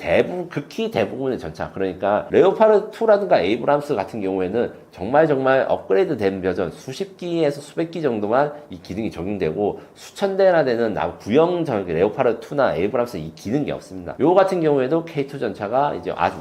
극히 대부분의 전차, 그러니까 레오파르트2라든가 에이브람스 같은 경우에는 정말 업그레이드 된 버전 수십 기에서 수백 기 정도만 이 기능이 적용되고, 수천 대나 되는 구형 레오파르트2나 에이브람스 이 기능이 없습니다. 요거 같은 경우에도 K2 전차가 이제 아주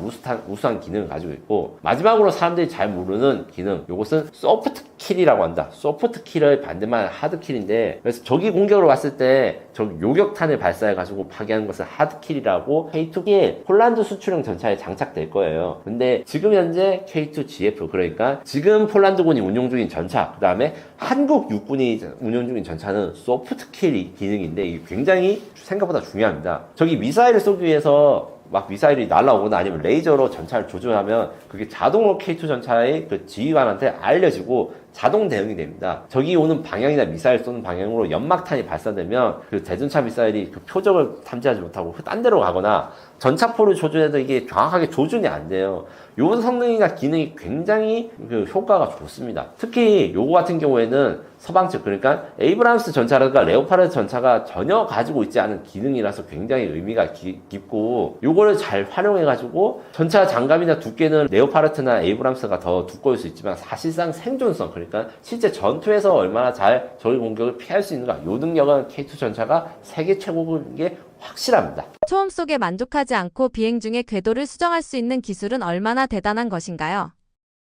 우수한 기능을 가지고 있고, 마지막으로 사람들이 잘 모르는 기능, 요것은 소프트 킬이라고 한다. 소프트 킬을 반대말 하드 킬인데, 그래서 적이 공격을 왔을 때 요격탄을 발사해가지고 파괴하는 것을 하드 킬이라고 K2에 폴란드 수출형 전차에 장착될 거예요. 근데 지금 현재 K2 GF, 그러니까 지금 폴란드군이 운용 중인 전차, 그 다음에 한국 육군이 운용 중인 전차는 소프트 킬 기능인데, 이게 굉장히 생각보다 중요합니다. 저기 미사일을 쏘기 위해서 막 미사일이 날아오거나 아니면 레이저로 전차를 조준하면 그게 자동으로 K2 전차의 그 지휘관한테 알려지고 자동 대응이 됩니다. 저기 오는 방향이나 미사일 쏘는 방향으로 연막탄이 발사되면 그 대전차 미사일이 그 표적을 탐지하지 못하고 딴 데로 가거나, 전차포를 조준해도 이게 정확하게 조준이 안 돼요. 요 성능이나 기능이 굉장히 그 효과가 좋습니다. 특히 요거 같은 경우에는 서방 측, 그러니까 에이브람스 전차라든가 레오파르트 전차가 전혀 가지고 있지 않은 기능이라서 굉장히 의미가 깊고, 요거를 잘 활용해가지고 전차 장갑이나 두께는 레오파르트나 에이브람스가 더 두꺼울 수 있지만, 사실상 생존성, 그러니까 실제 전투에서 얼마나 잘 적의 공격을 피할 수 있는가, 요 능력은 K2 전차가 세계 최고인 게 확실합니다. 초음 속에 만족하지 않고 비행 중에 궤도를 수정할 수 있는 기술은 얼마나 대단한 것인가요?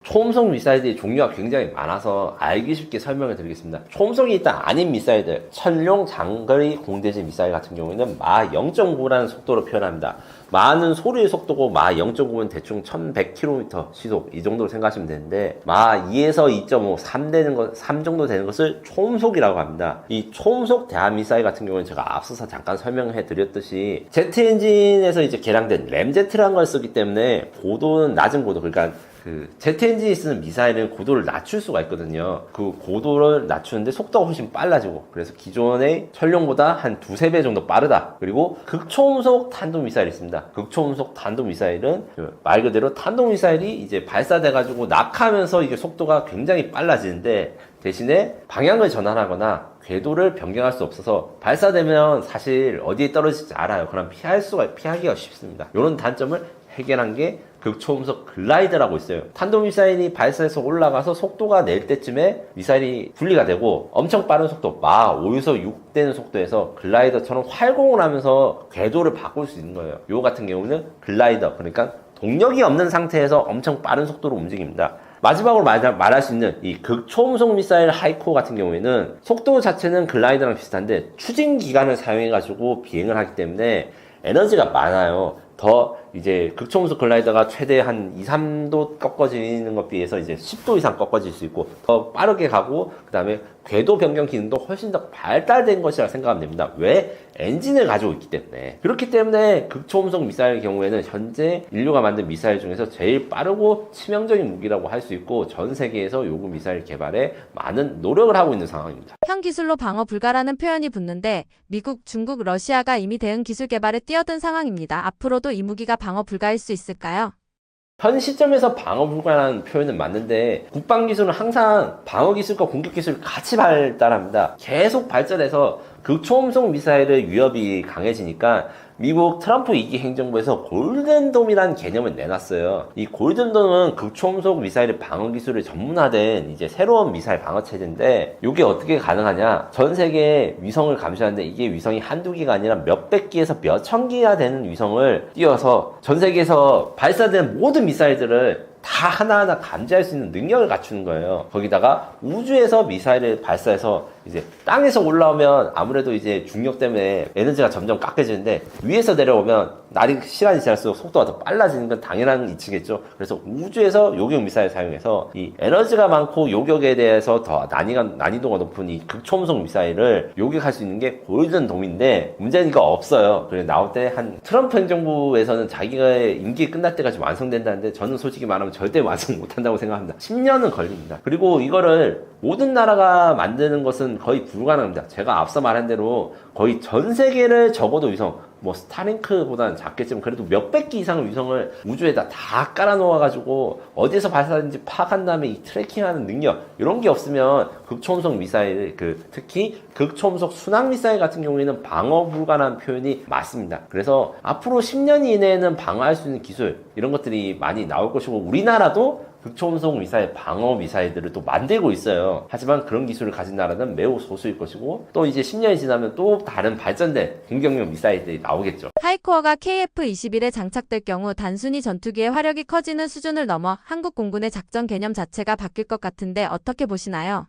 초음속 미사일들이 종류가 굉장히 많아서 알기 쉽게 설명을 드리겠습니다. 초음속이 일단 아닌 미사일들, 천룡 장거리 공대지 미사일 같은 경우에는 마 0.9라는 속도로 표현합니다. 마는 소리의 속도고 마 0.9면 대충 1100km 시속 이 정도로 생각하시면 되는데 마 2에서 2.5, 3 정도 되는 것을 초음속이라고 합니다. 이 초음속 대함미사일 같은 경우는 제가 앞서서 잠깐 설명해 드렸듯이 제트 엔진에서 이제 개량된 램제트라는 걸 쓰기 때문에 고도는 낮은 고도, 그러니까 그 제트 엔진이 쓰는 미사일은 고도를 낮출 수가 있거든요. 그 고도를 낮추는데 속도가 훨씬 빨라지고, 그래서 기존의 천룡보다 한 두세 배 정도 빠르다. 그리고 극초음속 탄도미사일이 있습니다. 극초음속 탄도미사일은 말 그대로 탄도미사일이 이제 발사돼가지고 낙하하면서 이게 속도가 굉장히 빨라지는데 대신에 방향을 전환하거나 궤도를 변경할 수 없어서 발사되면 사실 어디에 떨어질지 알아요. 그럼 피하기가 쉽습니다. 이런 단점을 해결한 게 극초음속 글라이더라고 있어요. 탄도미사일이 발사해서 올라가서 속도가 낼 때쯤에 미사일이 분리가 되고 엄청 빠른 속도, 마 5에서 6 되는 속도에서 글라이더처럼 활공을 하면서 궤도를 바꿀 수 있는 거예요. 요 같은 경우는 글라이더, 그러니까 동력이 없는 상태에서 엄청 빠른 속도로 움직입니다. 마지막으로 말할 수 있는 이 극초음속 미사일 하이코 같은 경우에는 속도 자체는 글라이더랑 비슷한데 추진 기관을 사용해가지고 비행을 하기 때문에 에너지가 많아요. 더 이제 극초음속 글라이더가 최대 한 2, 3도 꺾어지는 것에 비해서 이제 10도 이상 꺾어질 수 있고 더 빠르게 가고, 그 다음에 궤도 변경 기능도 훨씬 더 발달된 것이라 생각하면 됩니다. 왜? 엔진을 가지고 있기 때문에. 그렇기 때문에 극초음속 미사일의 경우에는 현재 인류가 만든 미사일 중에서 제일 빠르고 치명적인 무기라고 할 수 있고 전 세계에서 요구 미사일 개발에 많은 노력을 하고 있는 상황입니다. 현 기술로 방어 불가라는 표현이 붙는데 미국, 중국, 러시아가 이미 대응 기술 개발에 뛰어든 상황입니다. 앞으로도 이 무기가 방어 불가일 수 있을까요? 현 시점에서 방어 불가라는 표현은 맞는데 국방 기술은 항상 방어 기술과 공격 기술을 같이 발달합니다. 계속 발전해서 극초음속 미사일의 위협이 강해지니까 미국 트럼프 2기 행정부에서 골든돔이라는 개념을 내놨어요. 이 골든돔은 극초음속 미사일의 방어 기술을 전문화된 이제 새로운 미사일 방어 체제인데 이게 어떻게 가능하냐? 전 세계 위성을 감시하는데 이게 위성이 한두 기가 아니라 몇백 기에서 몇천 기가 되는 위성을 띄워서 전 세계에서 발사된 모든 미사일들을 다 하나하나 감지할 수 있는 능력을 갖추는 거예요. 거기다가 우주에서 미사일을 발사해서 이제 땅에서 올라오면 아무래도 이제 중력 때문에 에너지가 점점 깎여지는데 위에서 내려오면 시간이 지날수록 속도가 더 빨라지는 건 당연한 이치겠죠. 그래서 우주에서 요격 미사일 사용해서 이 에너지가 많고 요격에 대해서 더 난이도가 높은 이 극초음속 미사일을 요격할 수 있는 게 골든돔인데 문제는 이거 없어요. 그래 나올 때 한 트럼프 행정부에서는 자기가 임기 끝날 때까지 완성된다는데 저는 솔직히 말하면 절대 완성 못한다고 생각합니다. 10년은 걸립니다. 그리고 이거를 모든 나라가 만드는 것은 거의 불가능합니다. 제가 앞서 말한 대로 거의 전 세계를 적어도 위성, 뭐 스타링크보다는 작겠지만 그래도 몇백 기 이상의 위성을 우주에다 다 깔아놓아가지고 어디에서 발사된지 파악한 다음에 이 트래킹하는 능력 이런 게 없으면 극초음속 미사일, 특히 극초음속 순항 미사일 같은 경우에는 방어 불가라는 표현이 맞습니다. 그래서 앞으로 10년 이내에는 방어할 수 있는 기술 이런 것들이 많이 나올 것이고 우리나라도 극초음속 미사일, 방어 미사일들을 또 만들고 있어요. 하지만 그런 기술을 가진 나라는 매우 소수일 것이고 또 이제 10년이 지나면 또 다른 발전된 공격용 미사일들이 나오겠죠. 하이코어가 KF-21에 장착될 경우 단순히 전투기의 화력이 커지는 수준을 넘어 한국 공군의 작전 개념 자체가 바뀔 것 같은데 어떻게 보시나요?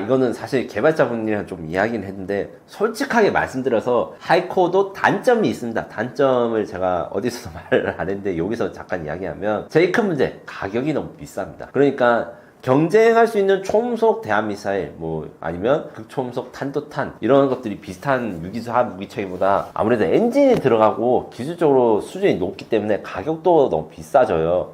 이거는 사실 개발자분이랑 좀 이야기는 했는데 솔직하게 말씀드려서 하이코어도 단점이 있습니다. 단점을 제가 어디서도 말을 안 했는데 여기서 잠깐 이야기하면 제일 큰 문제, 가격이 너무 비쌉니다. 그러니까 경쟁할 수 있는 초음속 대함미사일 아니면 극초음속 탄도탄 이런 것들이 비슷한 무기체계보다 아무래도 엔진이 들어가고 기술적으로 수준이 높기 때문에 가격도 너무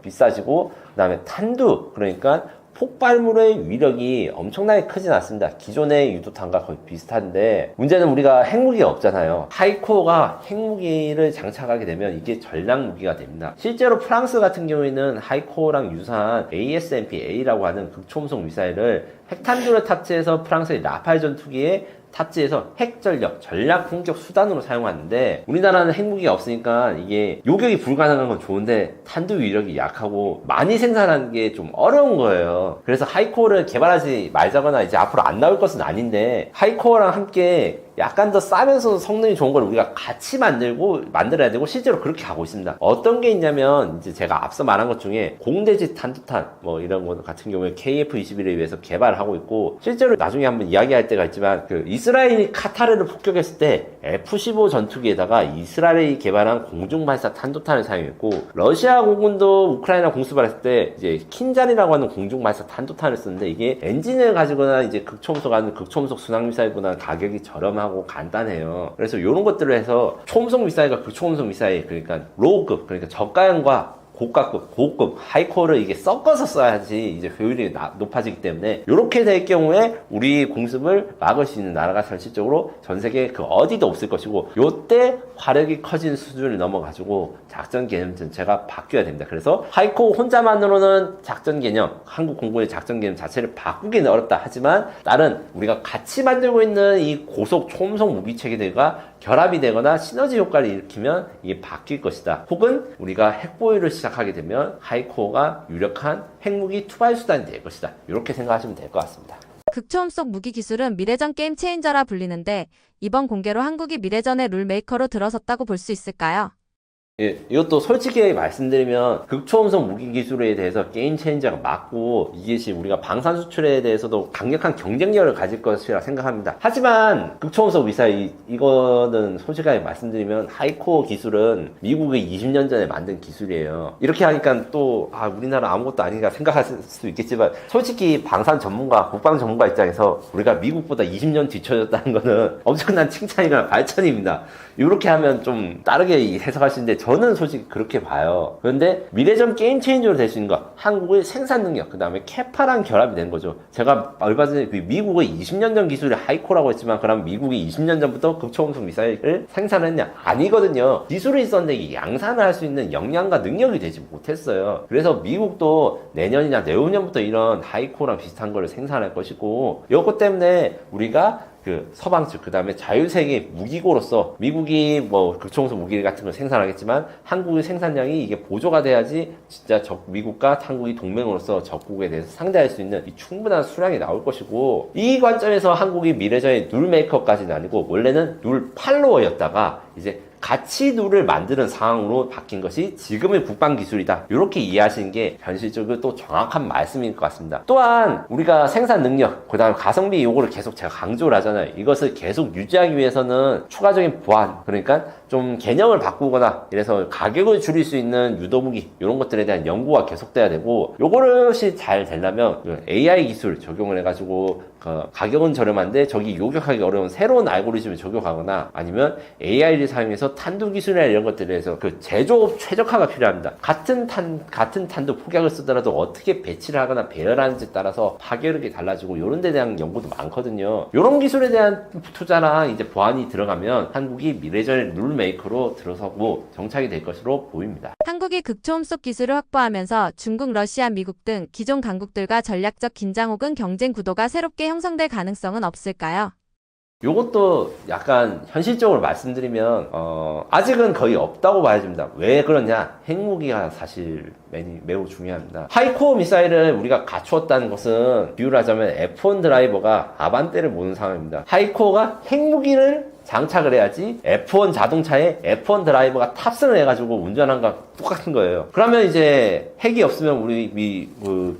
비싸지고 그 다음에 탄두, 그러니까 폭발물의 위력이 엄청나게 크진 않습니다. 기존의 유도탄과 거의 비슷한데 문제는 우리가 핵무기가 없잖아요. 하이코어가 핵무기를 장착하게 되면 이게 전략무기가 됩니다. 실제로 프랑스 같은 경우에는 하이코어랑 유사한 ASMP-A라고 하는 극초음속 미사일을 핵탄두를 탑재해서 프랑스의 라팔 전투기에 탑재해서 핵전력, 전략 공격 수단으로 사용하는데 우리나라는 핵무기가 없으니까 이게 요격이 불가능한 건 좋은데 탄두 위력이 약하고 많이 생산하는 게 좀 어려운 거예요. 그래서 하이코어를 개발하지 말자거나 이제 앞으로 안 나올 것은 아닌데 하이코어랑 함께 약간 더 싸면서 성능이 좋은 걸 우리가 같이 만들어야 되고 실제로 그렇게 가고 있습니다. 어떤 게 있냐면 이제 제가 앞서 말한 것 중에 공대지 탄두탄 뭐 이런 거 같은 경우에 KF-21에 의해서 개발하고 있고 실제로 나중에 한번 이야기할 때가 있지만 그 이스라엘이 카타르를 폭격했을 때 F-15 전투기에다가 이스라엘이 개발한 공중발사 탄도탄을 사용했고 러시아 공군도 우크라이나 공수발했을 때 이제 킨잔이라고 하는 공중발사 탄도탄을 쓰는데 이게 엔진을 가지거나 이제 극초음속 극초음속 순항미사일보다 가격이 저렴하고 간단해요. 그래서 이런 것들을 해서 초음속 미사일과 극초음속 미사일 그러니까 로우급 그러니까 저가형과 고급, 하이코어를 이게 섞어서 써야지 이제 효율이 높아지기 때문에 이렇게 될 경우에 우리 공습을 막을 수 있는 나라가 현실적으로 전 세계 그 어디도 없을 것이고 요때 화력이 커진 수준을 넘어가지고 작전 개념 전체가 바뀌어야 됩니다. 그래서 하이코어 혼자만으로는 작전 개념, 한국 공군의 작전 개념 자체를 바꾸기는 어렵다 하지만 다른 우리가 같이 만들고 있는 이 고속 초음속 무기 체계들과 결합이 되거나 시너지 효과를 일으키면 이게 바뀔 것이다. 혹은 우리가 핵보유를 시작하게 되면 하이코어가 유력한 핵무기 투발 수단이 될 것이다. 이렇게 생각하시면 될 것 같습니다. 극초음속 무기 기술은 미래전 게임 체인저라 불리는데 이번 공개로 한국이 미래전의 룰 메이커로 들어섰다고 볼 수 있을까요? 예, 이것도 솔직히 말씀드리면 극초음속 무기 기술에 대해서 게임 체인저가 맞고 이것이 우리가 방산 수출에 대해서도 강력한 경쟁력을 가질 것이라 생각합니다. 하지만 극초음속 미사일 이거는 솔직하게 말씀드리면 하이코어 기술은 미국이 20년 전에 만든 기술이에요. 이렇게 하니까 또 우리나라 아무것도 아닌가 생각하실 수 있겠지만 솔직히 방산 전문가, 국방 전문가 입장에서 우리가 미국보다 20년 뒤쳐졌다는 거는 엄청난 칭찬이나 발전입니다. 이렇게 하면 좀 다르게 해석하시는데 저는 솔직히 그렇게 봐요. 그런데 미래전 게임 체인저로 될 수 있는 거 한국의 생산 능력 그 다음에 캐파랑 결합이 된 거죠. 제가 얼마 전에 미국의 20년 전 기술이 하이코라고 했지만 그럼 미국이 20년 전부터 극초음속 미사일을 생산했냐? 아니거든요. 기술이 있었는데 이게 양산을 할 수 있는 역량과 능력이 되지 못했어요. 그래서 미국도 내년이나 내후년부터 이런 하이코랑 비슷한 거를 생산할 것이고 이것 때문에 우리가 그 서방 측, 그 다음에 자유세계 무기고로서 미국이 뭐 극초음속 무기 같은 걸 생산하겠지만 한국의 생산량이 이게 보조가 돼야지 진짜 미국과 한국이 동맹으로서 적국에 대해서 상대할 수 있는 이 충분한 수량이 나올 것이고 이 관점에서 한국이 미래전의 룰 메이커까지는 아니고 원래는 룰 팔로워였다가 이제 같이 룰을 만드는 상황으로 바뀐 것이 지금의 국방 기술이다. 이렇게 이해하시는 게 현실적으로 또 정확한 말씀일 것 같습니다. 또한 우리가 생산 능력, 그 다음에 가성비 요거를 계속 제가 강조를 하잖아요. 이것을 계속 유지하기 위해서는 추가적인 보안, 그러니까 좀 개념을 바꾸거나 이래서 가격을 줄일 수 있는 유도무기 이런 것들에 대한 연구가 계속돼야 되고 요것이 잘 되려면 AI 기술 적용을 해가지고 가격은 저렴한데 저기 요격하기 어려운 새로운 알고리즘을 적용하거나 아니면 AI를 사용해서 탄두 기술이나 이런 것들에 대해서 그 제조업 최적화가 필요합니다. 같은 탄두 폭약을 쓰더라도 어떻게 배치를 하거나 배열하는지에 따라서 파괴력이 달라지고 이런 데 대한 연구도 많거든요. 이런 기술에 대한 투자나 이제 보완이 들어가면 한국이 미래전의 룰 메이커로 들어서고 정착이 될 것으로 보입니다. 한국이 극초음속 기술을 확보하면서 중국, 러시아, 미국 등 기존 강국들과 전략적 긴장 혹은 경쟁 구도가 새롭게 형성될 가능성은 없을까요? 요것도 약간 현실적으로 말씀드리면 아직은 거의 없다고 봐야 됩니다. 왜 그러냐? 핵무기가 사실 매우 중요합니다. 하이코어 미사일을 우리가 갖추었다는 것은 비유를 하자면 F1 드라이버가 아반떼를 모는 상황입니다. 하이코어가 핵무기를 장착을 해야지 F1 자동차에 F1 드라이버가 탑승을 해가지고 운전한 거 똑같은 거예요. 그러면 이제 핵이 없으면 우리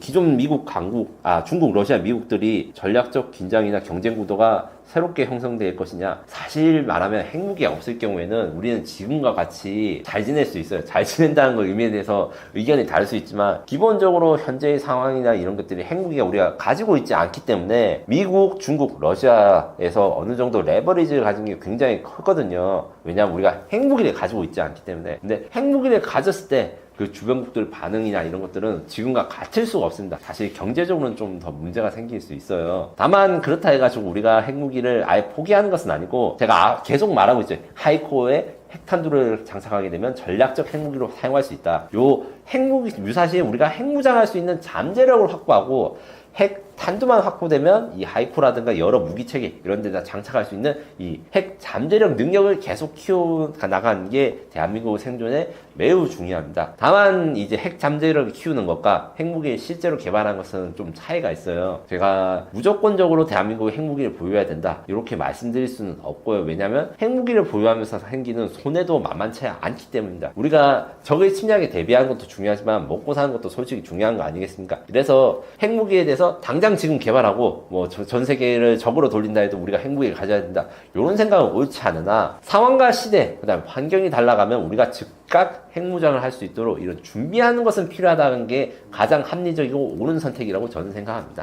기존 미국 강국, 중국, 러시아, 미국들이 전략적 긴장이나 경쟁 구도가 새롭게 형성될 것이냐? 사실 말하면 핵무기가 없을 경우에는 우리는 지금과 같이 잘 지낼 수 있어요. 잘 지낸다는 걸 의미에 대해서 의견이 다를 수 있지만 기본적으로 현재의 상황이나 이런 것들이 핵무기가 우리가 가지고 있지 않기 때문에 미국, 중국, 러시아에서 어느 정도 레버리지를 가진 게 굉장히 크거든요. 왜냐하면 우리가 핵무기를 가지고 있지 않기 때문에. 근데 핵무기를 가졌을 때 그 주변국들 반응이나 이런 것들은 지금과 같을 수가 없습니다. 사실 경제적으로는 좀 더 문제가 생길 수 있어요. 다만 그렇다 해가지고 우리가 핵무기를 아예 포기하는 것은 아니고 제가 계속 말하고 있죠. 하이코어의 핵탄두를 장착하게 되면 전략적 핵무기로 사용할 수 있다. 요 핵무기 유사시에 우리가 핵무장할 수 있는 잠재력을 확보하고 핵 탄두만 확보되면 이 하이포라든가 여러 무기체계 이런 데다 장착할 수 있는 이 핵 잠재력 능력을 계속 키워 나가는 게 대한민국 생존에 매우 중요합니다. 다만 이제 핵 잠재력을 키우는 것과 핵무기를 실제로 개발한 것은 좀 차이가 있어요. 제가 무조건적으로 대한민국이 핵무기를 보유해야 된다 이렇게 말씀드릴 수는 없고요. 왜냐하면 핵무기를 보유하면서 생기는 손해도 만만치 않기 때문입니다. 우리가 적의 침략에 대비하는 것도 중요하지만 먹고 사는 것도 솔직히 중요한 거 아니겠습니까? 그래서 핵무기에 대해서 당장 지금 개발하고 뭐 전 세계를 적으로 돌린다 해도 우리가 핵무기를 가져야 된다 이런 생각은 옳지 않으나 상황과 시대 그다음 환경이 달라가면 우리가 즉각 핵무장을 할 수 있도록 이런 준비하는 것은 필요하다는 게 가장 합리적이고 옳은 선택이라고 저는 생각합니다.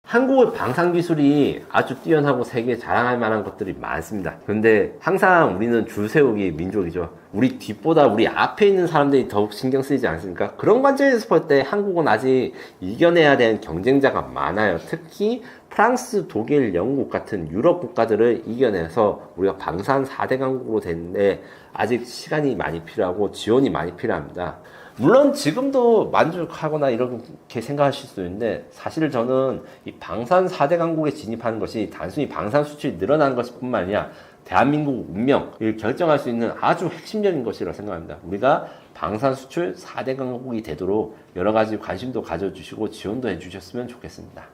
한국의 방산기술이 아주 뛰어나고 세계에 자랑할 만한 것들이 많습니다. 그런데 항상 우리는 줄 세우기 민족이죠. 우리 뒷보다 우리 앞에 있는 사람들이 더욱 신경 쓰이지 않습니까? 그런 관점에서 볼 때 한국은 아직 이겨내야 되는 경쟁자가 많아요. 특히 프랑스, 독일, 영국 같은 유럽 국가들을 이겨내서 우리가 방산 4대 강국으로 됐는데 아직 시간이 많이 필요하고 지원이 많이 필요합니다. 물론 지금도 만족하거나 이렇게 생각하실 수도 있는데 사실 저는 이 방산 4대 강국에 진입하는 것이 단순히 방산 수출이 늘어나는 것뿐만 아니라 대한민국 운명을 결정할 수 있는 아주 핵심적인 것이라고 생각합니다. 우리가 방산 수출 4대 강국이 되도록 여러 가지 관심도 가져주시고 지원도 해주셨으면 좋겠습니다.